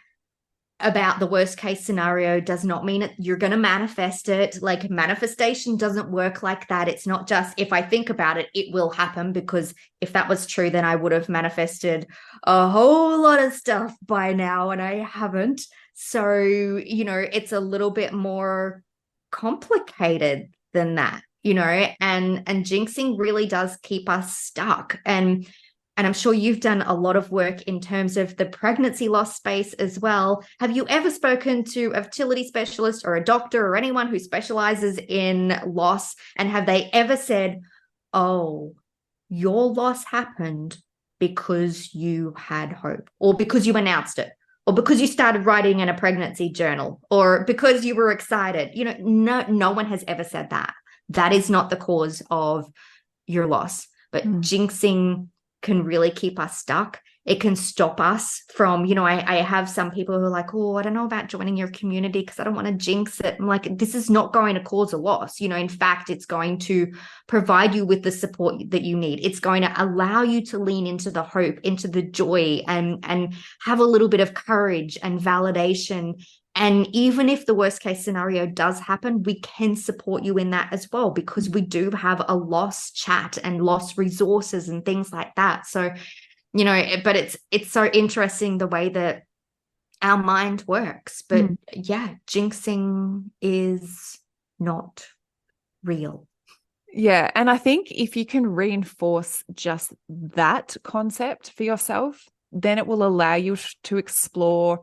about the worst case scenario does not mean you're going to manifest it. Like, manifestation doesn't work like that. It's not just, if I think about it, it will happen, because if that was true, then I would have manifested a whole lot of stuff by now, and I haven't. So, it's a little bit more complicated than that, and jinxing really does keep us stuck. And I'm sure you've done a lot of work in terms of the pregnancy loss space as well. Have you ever spoken to a fertility specialist or a doctor or anyone who specializes in loss? And have they ever said, oh, your loss happened because you had hope, or because you announced it, or because you started writing in a pregnancy journal, or because you were excited? No one has ever said that. That is not the cause of your loss. But jinxing can really keep us stuck. It can stop us from, I have some people who are like, oh, I don't know about joining your community because I don't want to jinx it. I'm like, this is not going to cause a loss. In fact, it's going to provide you with the support that you need. It's going to allow you to lean into the hope, into the joy, and have a little bit of courage and validation. And even if the worst case scenario does happen, we can support you in that as well, because we do have a loss chat and loss resources and things like that. So, but it's so interesting the way that our mind works. But yeah, jinxing is not real. yeah. And I think if you can reinforce just that concept for yourself, then it will allow you to explore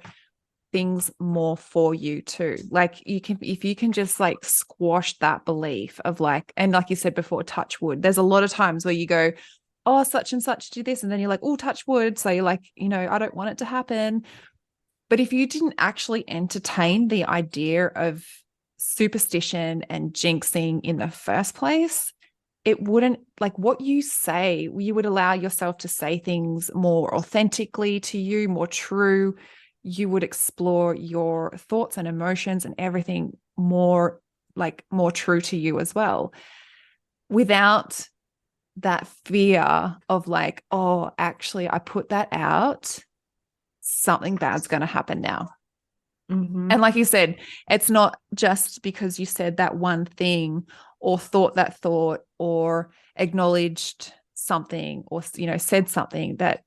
things more for you too. Like if you can just like squash that belief of like, and like you said before, touch wood. There's a lot of times where you go, oh, such and such do this. And then you're like, oh, touch wood. So you're like, I don't want it to happen. But if you didn't actually entertain the idea of superstition and jinxing in the first place, it wouldn't, like what you say, you would allow yourself to say things more authentically to you, more true. You would explore your thoughts and emotions and everything more true to you as well, without that fear of like, oh, actually, I put that out, something bad's going to happen now. Mm-hmm. And like you said, it's not just because you said that one thing or thought that thought or acknowledged something or, said something that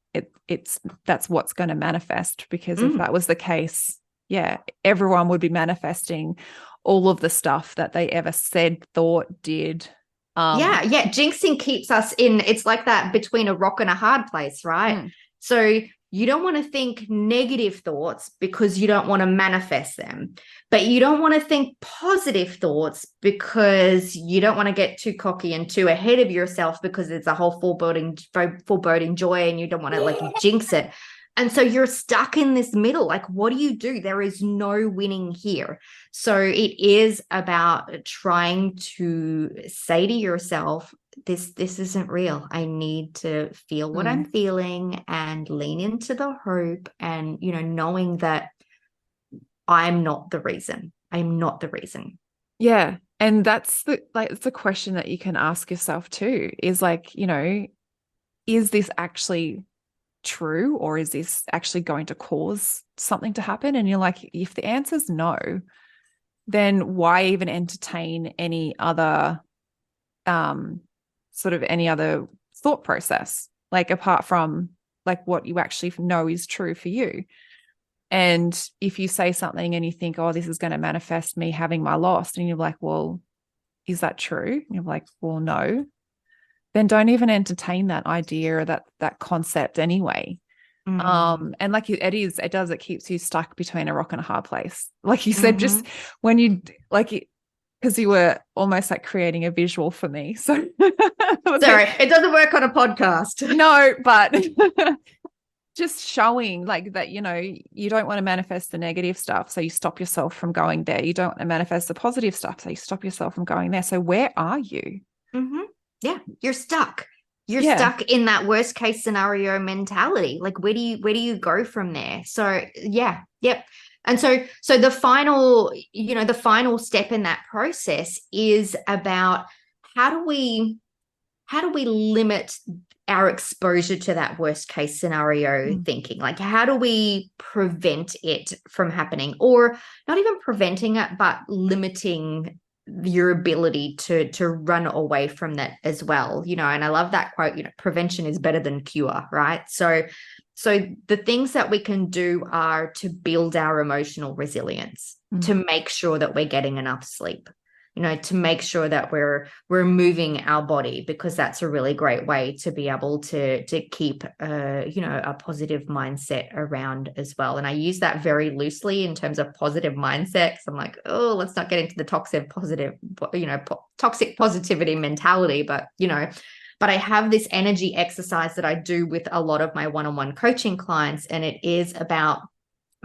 that's what's going to manifest. Because if that was the case, yeah, everyone would be manifesting all of the stuff that they ever said, thought, did. Yeah. Jinxing keeps us in, it's like that between a rock and a hard place, right? So you don't want to think negative thoughts because you don't want to manifest them, but you don't want to think positive thoughts because you don't want to get too cocky and too ahead of yourself because it's a whole foreboding joy and you don't want to like jinx it. And so you're stuck in this middle. Like, what do? There is no winning here. So it is about trying to say to yourself, this isn't real. I need to feel what I'm feeling and lean into the hope and, knowing that I'm not the reason. I'm not the reason. Yeah. And that's it's a question that you can ask yourself too, is like, is this actually true, or is this actually going to cause something to happen? And you're like, if the answer is no, then why even entertain any other any other thought process, like apart from like what you actually know is true for you? And if you say something and you think, oh, this is going to manifest me having my loss, and you're like, well, is that true? And you're like, well, no. Then don't even entertain that idea or that concept anyway. And like it keeps you stuck between a rock and a hard place. Like you said, just when you like, because you were almost like creating a visual for me. So sorry, it doesn't work on a podcast. No, but just showing like that, you don't want to manifest the negative stuff. So you stop yourself from going there. You don't want to manifest the positive stuff. So you stop yourself from going there. So where are you? Yeah, you're stuck. You're stuck in that worst case scenario mentality. Like, where do you go from there? So yeah, yep. And so the final step in that process is about how do we limit our exposure to that worst case scenario thinking? Like, how do we prevent it from happening, or not even preventing it, but limiting your ability to run away from that as well? And I love that quote, prevention is better than cure, right? So the things that we can do are to build our emotional resilience, to make sure that we're getting enough sleep, to make sure that we're moving our body, because that's a really great way to be able to keep a positive mindset around as well. And I use that very loosely in terms of positive mindset, because I'm like, oh, let's not get into the toxic positivity mentality, but I have this energy exercise that I do with a lot of my one-on-one coaching clients, and it is about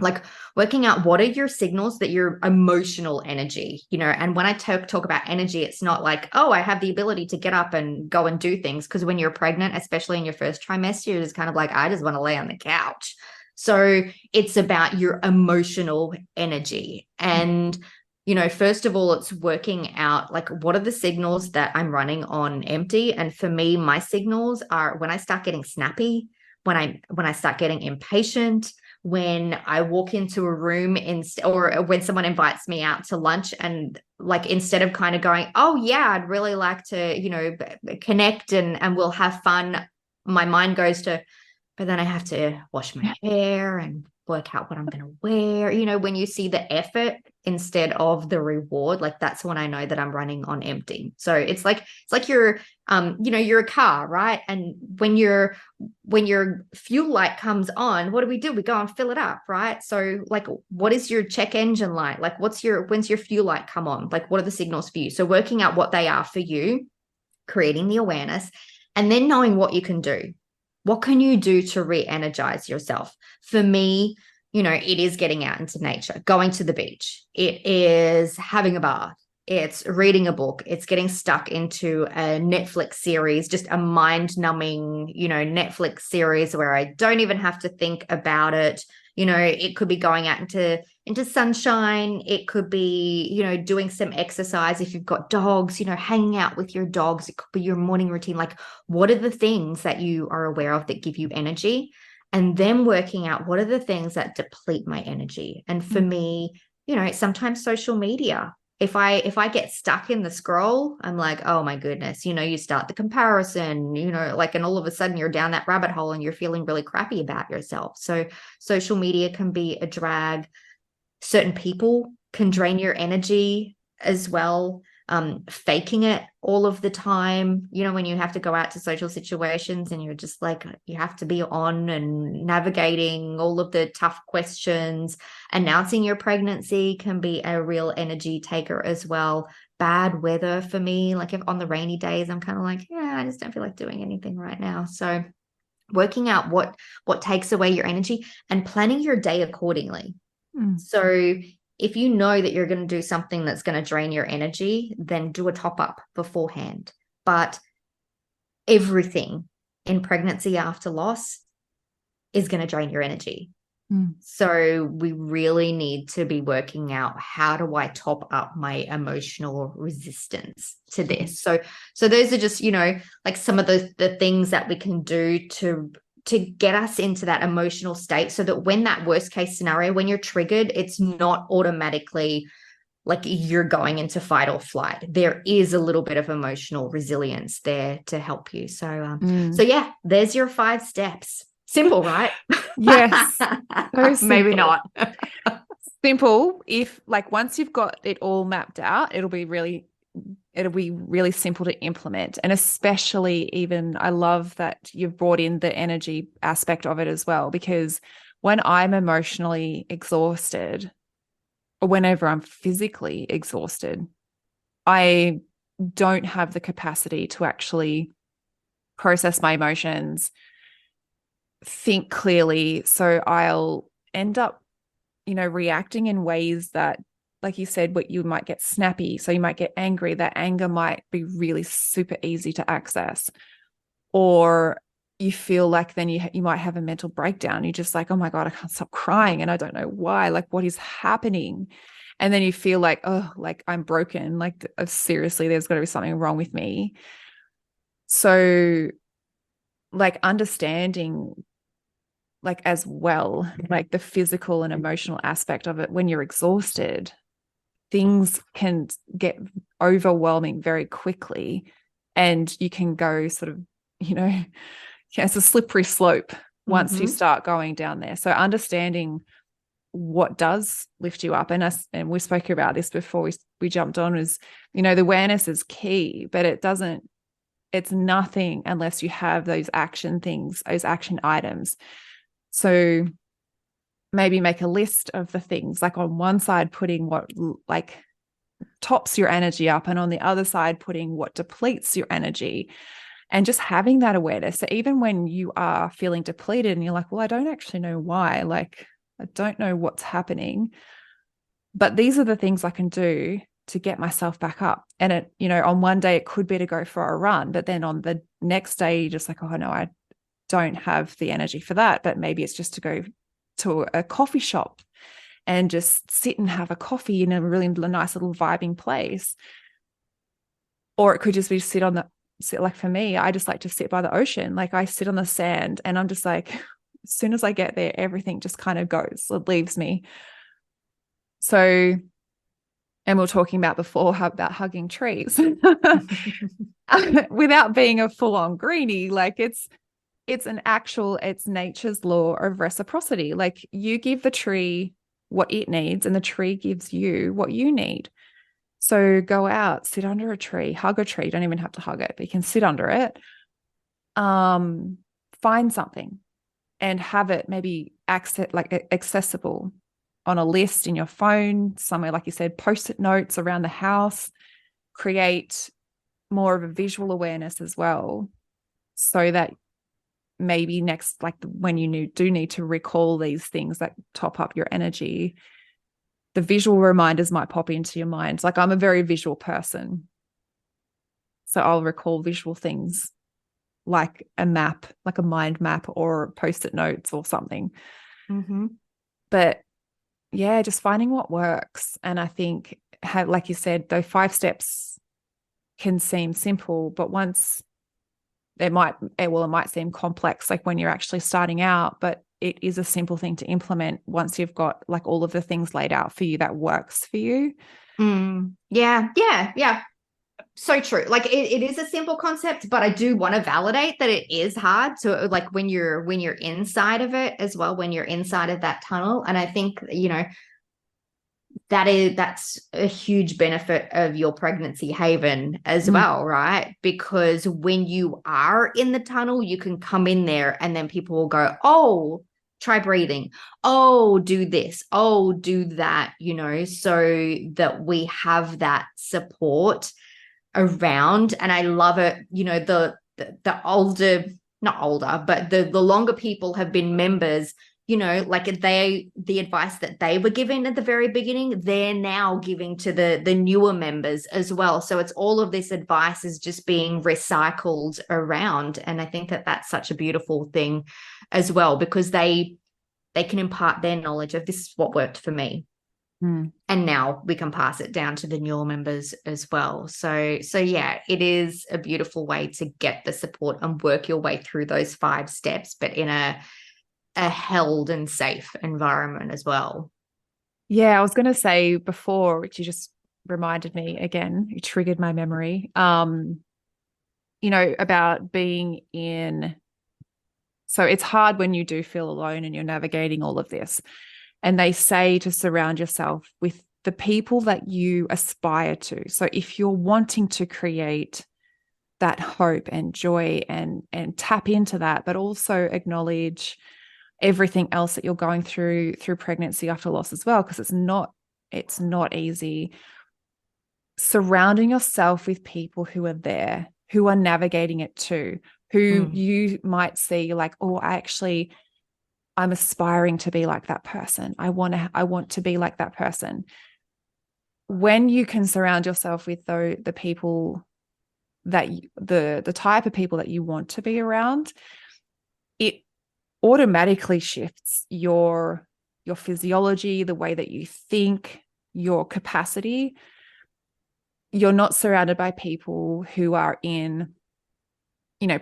like working out what are your signals that your emotional energy, and when I talk about energy, it's not like, oh, I have the ability to get up and go and do things, because when you're pregnant, especially in your first trimester, you're just kind of like, I just want to lay on the couch. So it's about your emotional energy. And first of all, it's working out like, what are the signals that I'm running on empty? And for me, my signals are when I start getting snappy, when I start getting impatient, when I walk into a room or when someone invites me out to lunch, and like, instead of kind of going, oh yeah, I'd really like to, connect and we'll have fun, my mind goes to, but then I have to wash my hair and work out what I'm going to wear. When you see the effort instead of the reward, like that's when I know that I'm running on empty. So it's like you're you're a car, right? And when your fuel light comes on, what do? We go and fill it up, right? So like, what is your check engine light? Like when's your fuel light come on? Like what are the signals for you? So working out what they are for you, creating the awareness, and then knowing what you can do. What can you do to re-energize yourself? For me, it is getting out into nature, going to the beach. It is having a bath. It's reading a book. It's getting stuck into a Netflix series, just a mind-numbing, Netflix series where I don't even have to think about it. It could be going out into sunshine. It could be, doing some exercise. If you've got dogs, hanging out with your dogs. It could be your morning routine. Like, what are the things that you are aware of that give you energy? And then working out what are the things that deplete my energy. And for me, sometimes social media. If I get stuck in the scroll, I'm like, oh my goodness, you start the comparison, and all of a sudden you're down that rabbit hole and you're feeling really crappy about yourself. So social media can be a drag. Certain people can drain your energy as well. Faking it all of the time, when you have to go out to social situations and you're just like, you have to be on and navigating all of the tough questions. Announcing your pregnancy can be a real energy taker as well. Bad weather for me, like if on the rainy days, I'm kind of like, yeah, I just don't feel like doing anything right now. So working out what takes away your energy and planning your day accordingly. So if you know that you're going to do something that's going to drain your energy, then do a top up beforehand. But everything in pregnancy after loss is going to drain your energy. So we really need to be working out, how do I top up my emotional resistance to this? So those are just, like some of the things that we can do to get us into that emotional state, so that when that worst case scenario, when you're triggered, it's not automatically like you're going into fight or flight. There is a little bit of emotional resilience there to help you. So yeah, there's your 5 steps. Simple, right? Yes. So Maybe not. Simple. If like once you've got it all mapped out, it'll be really simple to implement. And especially even, I love that you've brought in the energy aspect of it as well, because when I'm emotionally exhausted, or whenever I'm physically exhausted, I don't have the capacity to actually process my emotions, think clearly. So I'll end up, reacting in ways that, like you said, what you might get snappy. So you might get angry. That anger might be really super easy to access. Or you feel like then you might have a mental breakdown. You're just like, oh my God, I can't stop crying. And I don't know why, like what is happening? And then you feel like, oh, like I'm broken. Like seriously, there's got to be something wrong with me. So like understanding like as well, like the physical and emotional aspect of it, when you're exhausted, things can get overwhelming very quickly, and you can go sort of, it's a slippery slope once you start going down there. So understanding what does lift you up, and we spoke about this before we jumped on, is, the awareness is key, but it's nothing unless you have those action things, those action items. So maybe make a list of the things, like on one side putting what like tops your energy up, and on the other side putting what depletes your energy, and just having that awareness. So even when you are feeling depleted and you're like, well, I don't actually know why, like I don't know what's happening, but these are the things I can do to get myself back up. And it, on one day it could be to go for a run, but then on the next day you're just like, oh no, I don't have the energy for that. But maybe it's just to go to a coffee shop and just sit and have a coffee in a really nice little vibing place. Or it could just be sit like for me, I just like to sit by the ocean. Like I sit on the sand and I'm just like, as soon as I get there, everything just kind of goes, it leaves me. So, and we were talking about before about hugging trees without being a full-on greenie. Like it's nature's law of reciprocity. Like you give the tree what it needs, and the tree gives you what you need. So go out, sit under a tree, hug a tree. You don't even have to hug it, but you can sit under it. Find something and have it maybe accessible on a list in your phone, somewhere, like you said, post-it notes around the house. Create more of a visual awareness as well, so that maybe next, like when you do need to recall these things that top up your energy, the visual reminders might pop into your mind. Like, I'm a very visual person, so I'll recall visual things like a map, like a mind map or post-it notes or something. Mm-hmm. But yeah, just finding what works. And I think, like you said, those 5 steps can seem simple, but once it might seem complex, like when you're actually starting out, but it is a simple thing to implement once you've got like all of the things laid out for you that works for you. Yeah. So true. Like it is a simple concept, but I do want to validate that it is hard. So like when you're inside of it as well, when you're inside of that tunnel. And I think, that's a huge benefit of your pregnancy haven as well, right? Because when you are in the tunnel, you can come in there and then people will go, oh, try breathing, oh, do this, oh, do that, so that we have that support around. And I love it, the older, not older, but the longer people have been members, like the advice that they were given at the very beginning, they're now giving to the newer members as well. So it's all of this advice is just being recycled around. And I think that that's such a beautiful thing as well, because they can impart their knowledge of, this is what worked for me. And now we can pass it down to the newer members as well. So yeah, it is a beautiful way to get the support and work your way through those 5 steps, but in a held and safe environment as well. Yeah, I was going to say before, which you just reminded me again, you triggered my memory, about being in. So it's hard when you do feel alone and you're navigating all of this. And they say to surround yourself with the people that you aspire to. So if you're wanting to create that hope and joy and tap into that, but also acknowledge everything else that you're going through pregnancy after loss as well, because it's not easy. Surrounding yourself with people who are there, who are navigating it too, who you might see like, oh, I'm aspiring to be like that person. I want to be like that person. When you can surround yourself with the people that the type of people that you want to be around, it automatically shifts your physiology, the way that you think, your capacity. You're not surrounded by people who are in,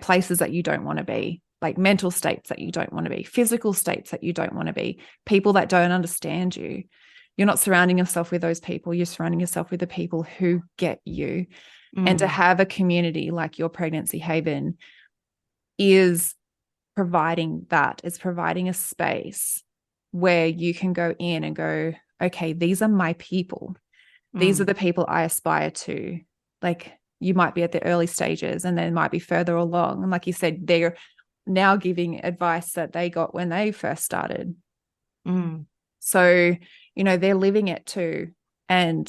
places that you don't want to be, like mental states that you don't want to be, physical states that you don't want to be, people that don't understand you. You're not surrounding yourself with those people. You're surrounding yourself with the people who get you. And to have a community like your pregnancy haven is providing that. It's providing a space where you can go in and go, okay, these are my people. These are the people I aspire to. Like, you might be at the early stages and they might be further along. And like you said, they're now giving advice that they got when they first started. So, they're living it too. And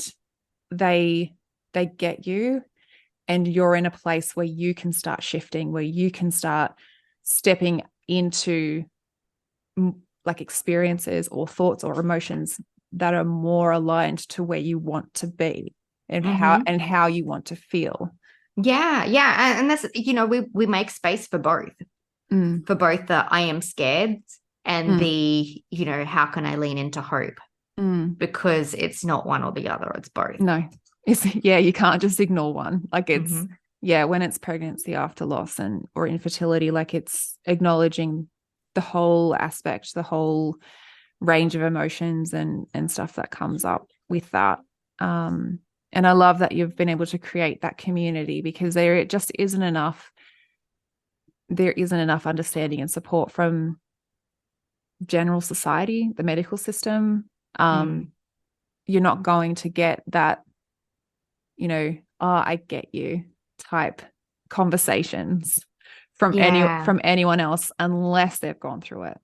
they get you, and you're in a place where you can start shifting, where you can start stepping into like experiences or thoughts or emotions that are more aligned to where you want to be and how you want to feel. Yeah. And that's, we make space for both. For both the I am scared and the, how can I lean into hope? Because it's not one or the other, it's both. No, you can't just ignore one. Like it's, when it's pregnancy after loss or infertility, like it's acknowledging the whole aspect, the whole range of emotions and stuff that comes up with that. And I love that you've been able to create that community, because there just isn't enough. There isn't enough understanding and support from general society, the medical system, You're not going to get that, oh, I get you type conversations from anyone else unless they've gone through it.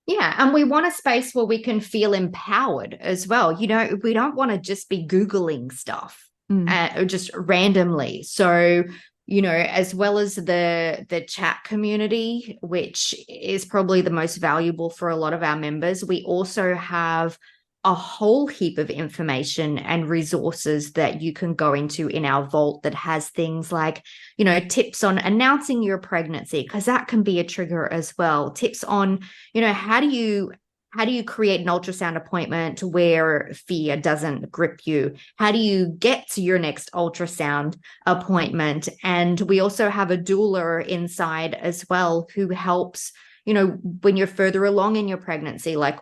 Yeah. And we want a space where we can feel empowered as well. We don't want to just be Googling stuff or just randomly. So, as well as the chat community, which is probably the most valuable for a lot of our members, we also have a whole heap of information and resources that you can go into in our vault that has things like, tips on announcing your pregnancy, because that can be a trigger as well. Tips on, how do you create an ultrasound appointment where fear doesn't grip you? How do you get to your next ultrasound appointment? And we also have a doula inside as well who helps, when you're further along in your pregnancy, like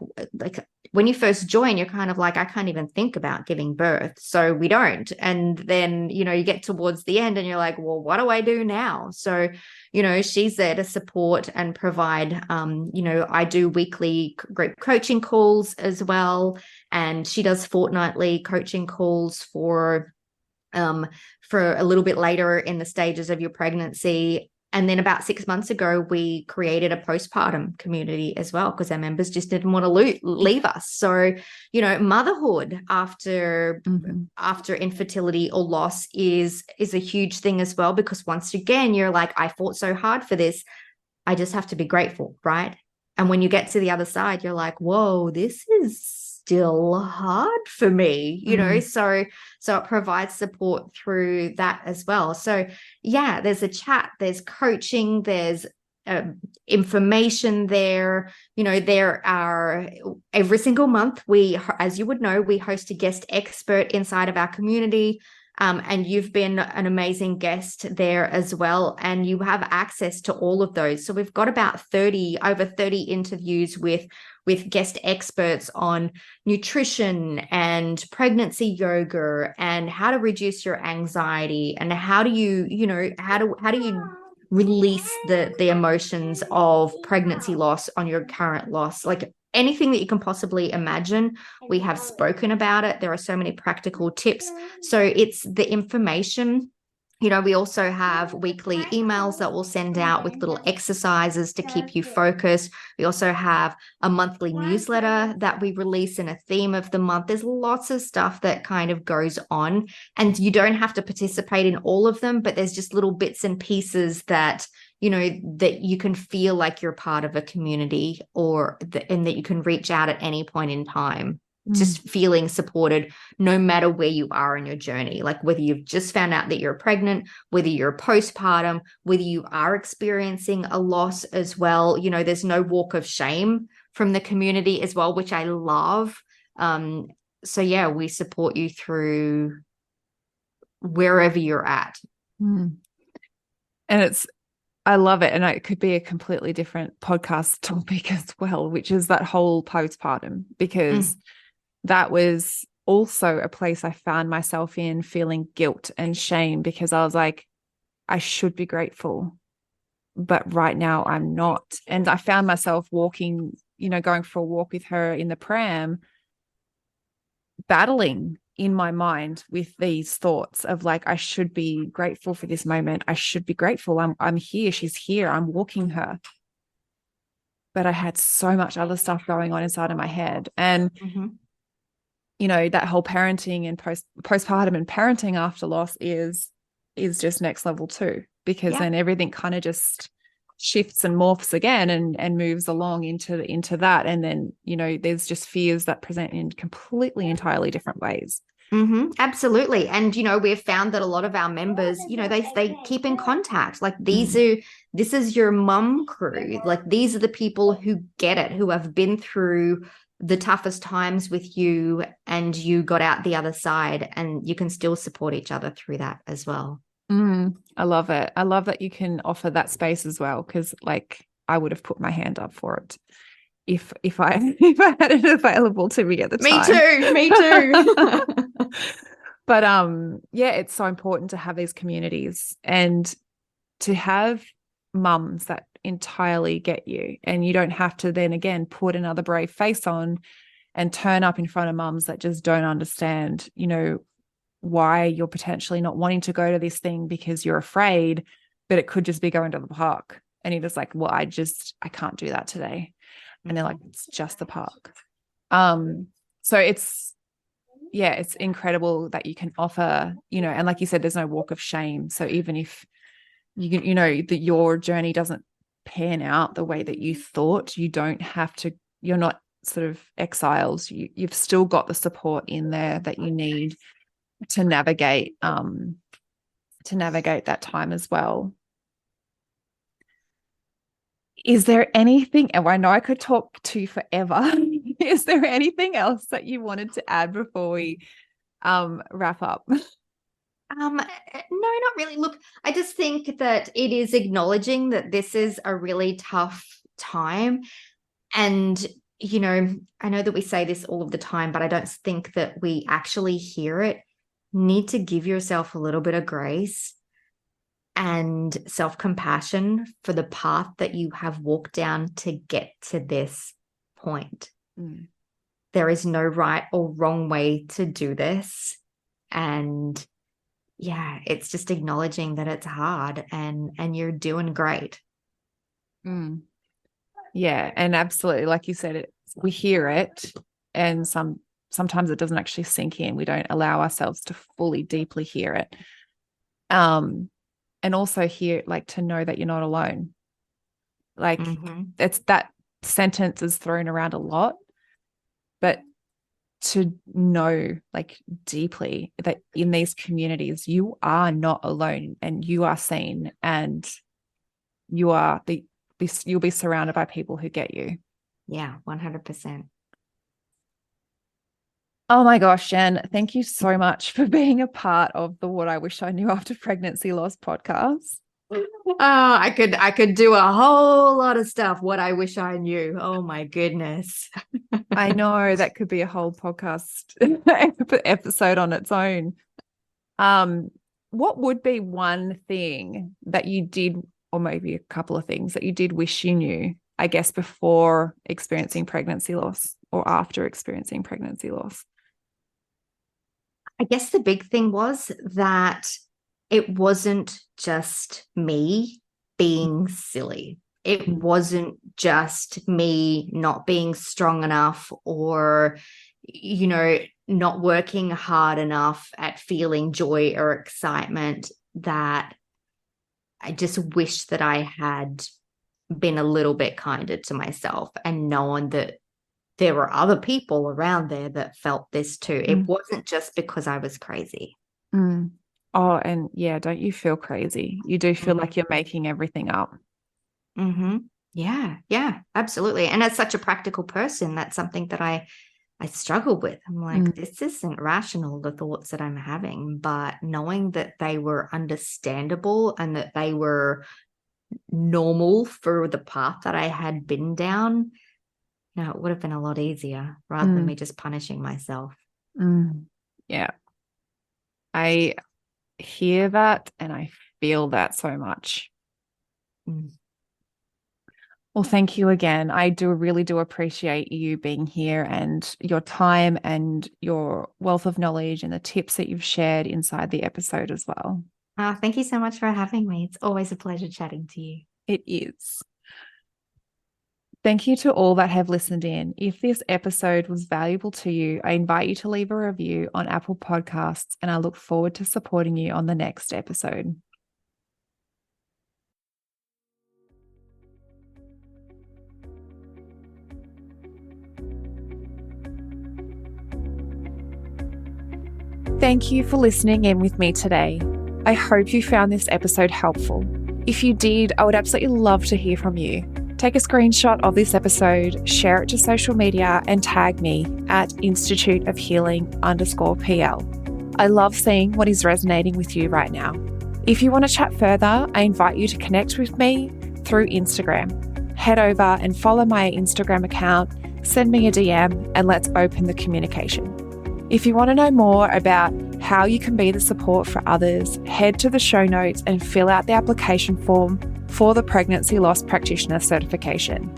when you first join, you're kind of like, I can't even think about giving birth. So we don't. And then, you get towards the end and you're like, well, what do I do now? So, she's there to support and provide. I do weekly group coaching calls as well. And she does fortnightly coaching calls for a little bit later in the stages of your pregnancy. And then about 6 months ago, we created a postpartum community as well, because our members just didn't want to leave us. So, motherhood after infertility or loss is a huge thing as well, because once again, you're like, I fought so hard for this. I just have to be grateful, right? And when you get to the other side, you're like, whoa, this is still hard for me, so it provides support through that as well. So yeah, there's a chat, there's coaching, there's information there. There are, every single month we, as you would know, we host a guest expert inside of our community. And you've been an amazing guest there as well. And you have access to all of those. So we've got about over 30 interviews with guest experts on nutrition and pregnancy yoga and how to reduce your anxiety and how do you, how do you release the emotions of pregnancy loss on your current loss, like anything that you can possibly imagine. We have spoken about it. There are so many practical tips. So it's the information. We also have weekly emails that we'll send out with little exercises to keep you focused. We also have a monthly newsletter that we release in a theme of the month. There's lots of stuff that kind of goes on, and you don't have to participate in all of them, but there's just little bits and pieces that that you can feel like you're part of a community, and that you can reach out at any point in time, just feeling supported no matter where you are in your journey, like whether you've just found out that you're pregnant, whether you're postpartum, whether you are experiencing a loss as well. There's no walk of shame from the community as well, which I love. So yeah, we support you through wherever you're at. And I love it. And it could be a completely different podcast topic as well, which is that whole postpartum, because that was also a place I found myself in, feeling guilt and shame, because I was like, I should be grateful, but right now I'm not. And I found myself walking, going for a walk with her in the pram, battling in my mind with these thoughts of like, I should be grateful for this moment. I should be grateful. I'm here. She's here. I'm walking her. But I had so much other stuff going on inside of my head. And that whole parenting and postpartum and parenting after loss is just next level too, because then everything kind of just shifts and morphs again and moves along into that. And then, there's just fears that present in completely entirely different ways. Absolutely. And, we've found that a lot of our members, they keep in contact. Like this is your mum crew. Like these are the people who get it, who have been through the toughest times with you, and you got out the other side, and you can still support each other through that as well. I love it. I love that you can offer that space as well, because like I would have put my hand up for it if I had it available to me at the time. Me too. But it's so important to have these communities and to have mums that entirely get you, and you don't have to then again put another brave face on and turn up in front of mums that just don't understand, why you're potentially not wanting to go to this thing because you're afraid, but it could just be going to the park. And you're just like, well, I can't do that today. And they're like, it's just the park. So it's incredible that you can offer, and like you said, there's no walk of shame. So even if you know that your journey doesn't pan out the way that you thought, you don't have to, you're not sort of exiled. You've still got the support in there that you need to navigate that time as well. Is there anything, and I know I could talk to you forever, is there anything else that you wanted to add before we wrap up? No, not really. Look, I just think that it is acknowledging that this is a really tough time. And, I know that we say this all of the time, but I don't think that we actually hear it. Need to give yourself a little bit of grace and self-compassion for the path that you have walked down to get to this point. There is no right or wrong way to do this. And yeah, it's just acknowledging that it's hard and you're doing great. Yeah, and absolutely, like you said, we hear it, and sometimes it doesn't actually sink in. We don't allow ourselves to fully, deeply hear it. And also hear, like, to know that you're not alone. Like, it's that sentence is thrown around a lot, but to know, like, deeply that in these communities you are not alone, and you are seen, and you'll be surrounded by people who get you. Yeah, 100%. Oh my gosh, Jen, thank you so much for being a part of the What I Wish I Knew After Pregnancy Loss podcast. Oh, I could do a whole lot of stuff. What I wish I knew. Oh my goodness. I know that could be a whole podcast episode on its own. What would be one thing that you did, or maybe a couple of things that you did wish you knew, I guess, before experiencing pregnancy loss or after experiencing pregnancy loss? I guess the big thing was that it wasn't just me being silly. It wasn't just me not being strong enough or, not working hard enough at feeling joy or excitement, that I just wish that I had been a little bit kinder to myself and known that there were other people around there that felt this too. It wasn't just because I was crazy. Oh, and yeah, don't you feel crazy? You do feel like you're making everything up. Yeah, absolutely. And as such a practical person, that's something that I struggle with. I'm like, this isn't rational, the thoughts that I'm having, but knowing that they were understandable and that they were normal for the path that I had been down, it would have been a lot easier rather than me just punishing myself. Yeah. I hear that and I feel that so much. Well, thank you again. I really do appreciate you being here and your time and your wealth of knowledge and the tips that you've shared inside the episode as well. Thank you so much for having me. It's always a pleasure chatting to you. It is. Thank you to all that have listened in. If this episode was valuable to you, I invite you to leave a review on Apple Podcasts, and I look forward to supporting you on the next episode. Thank you for listening in with me today. I hope you found this episode helpful. If you did, I would absolutely love to hear from you. Take a screenshot of this episode, share it to social media, and tag me at Institute of Healing_PL. I love seeing what is resonating with you right now. If you want to chat further, I invite you to connect with me through Instagram. Head over and follow my Instagram account, send me a DM, and let's open the communication. If you want to know more about how you can be the support for others, head to the show notes and fill out the application form for the Pregnancy Loss Practitioner certification.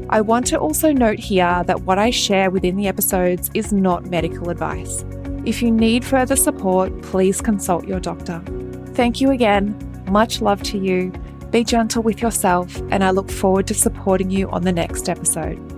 I want to also note here that what I share within the episodes is not medical advice. If you need further support, please consult your doctor. Thank you again. Much love to you. Be gentle with yourself, and I look forward to supporting you on the next episode.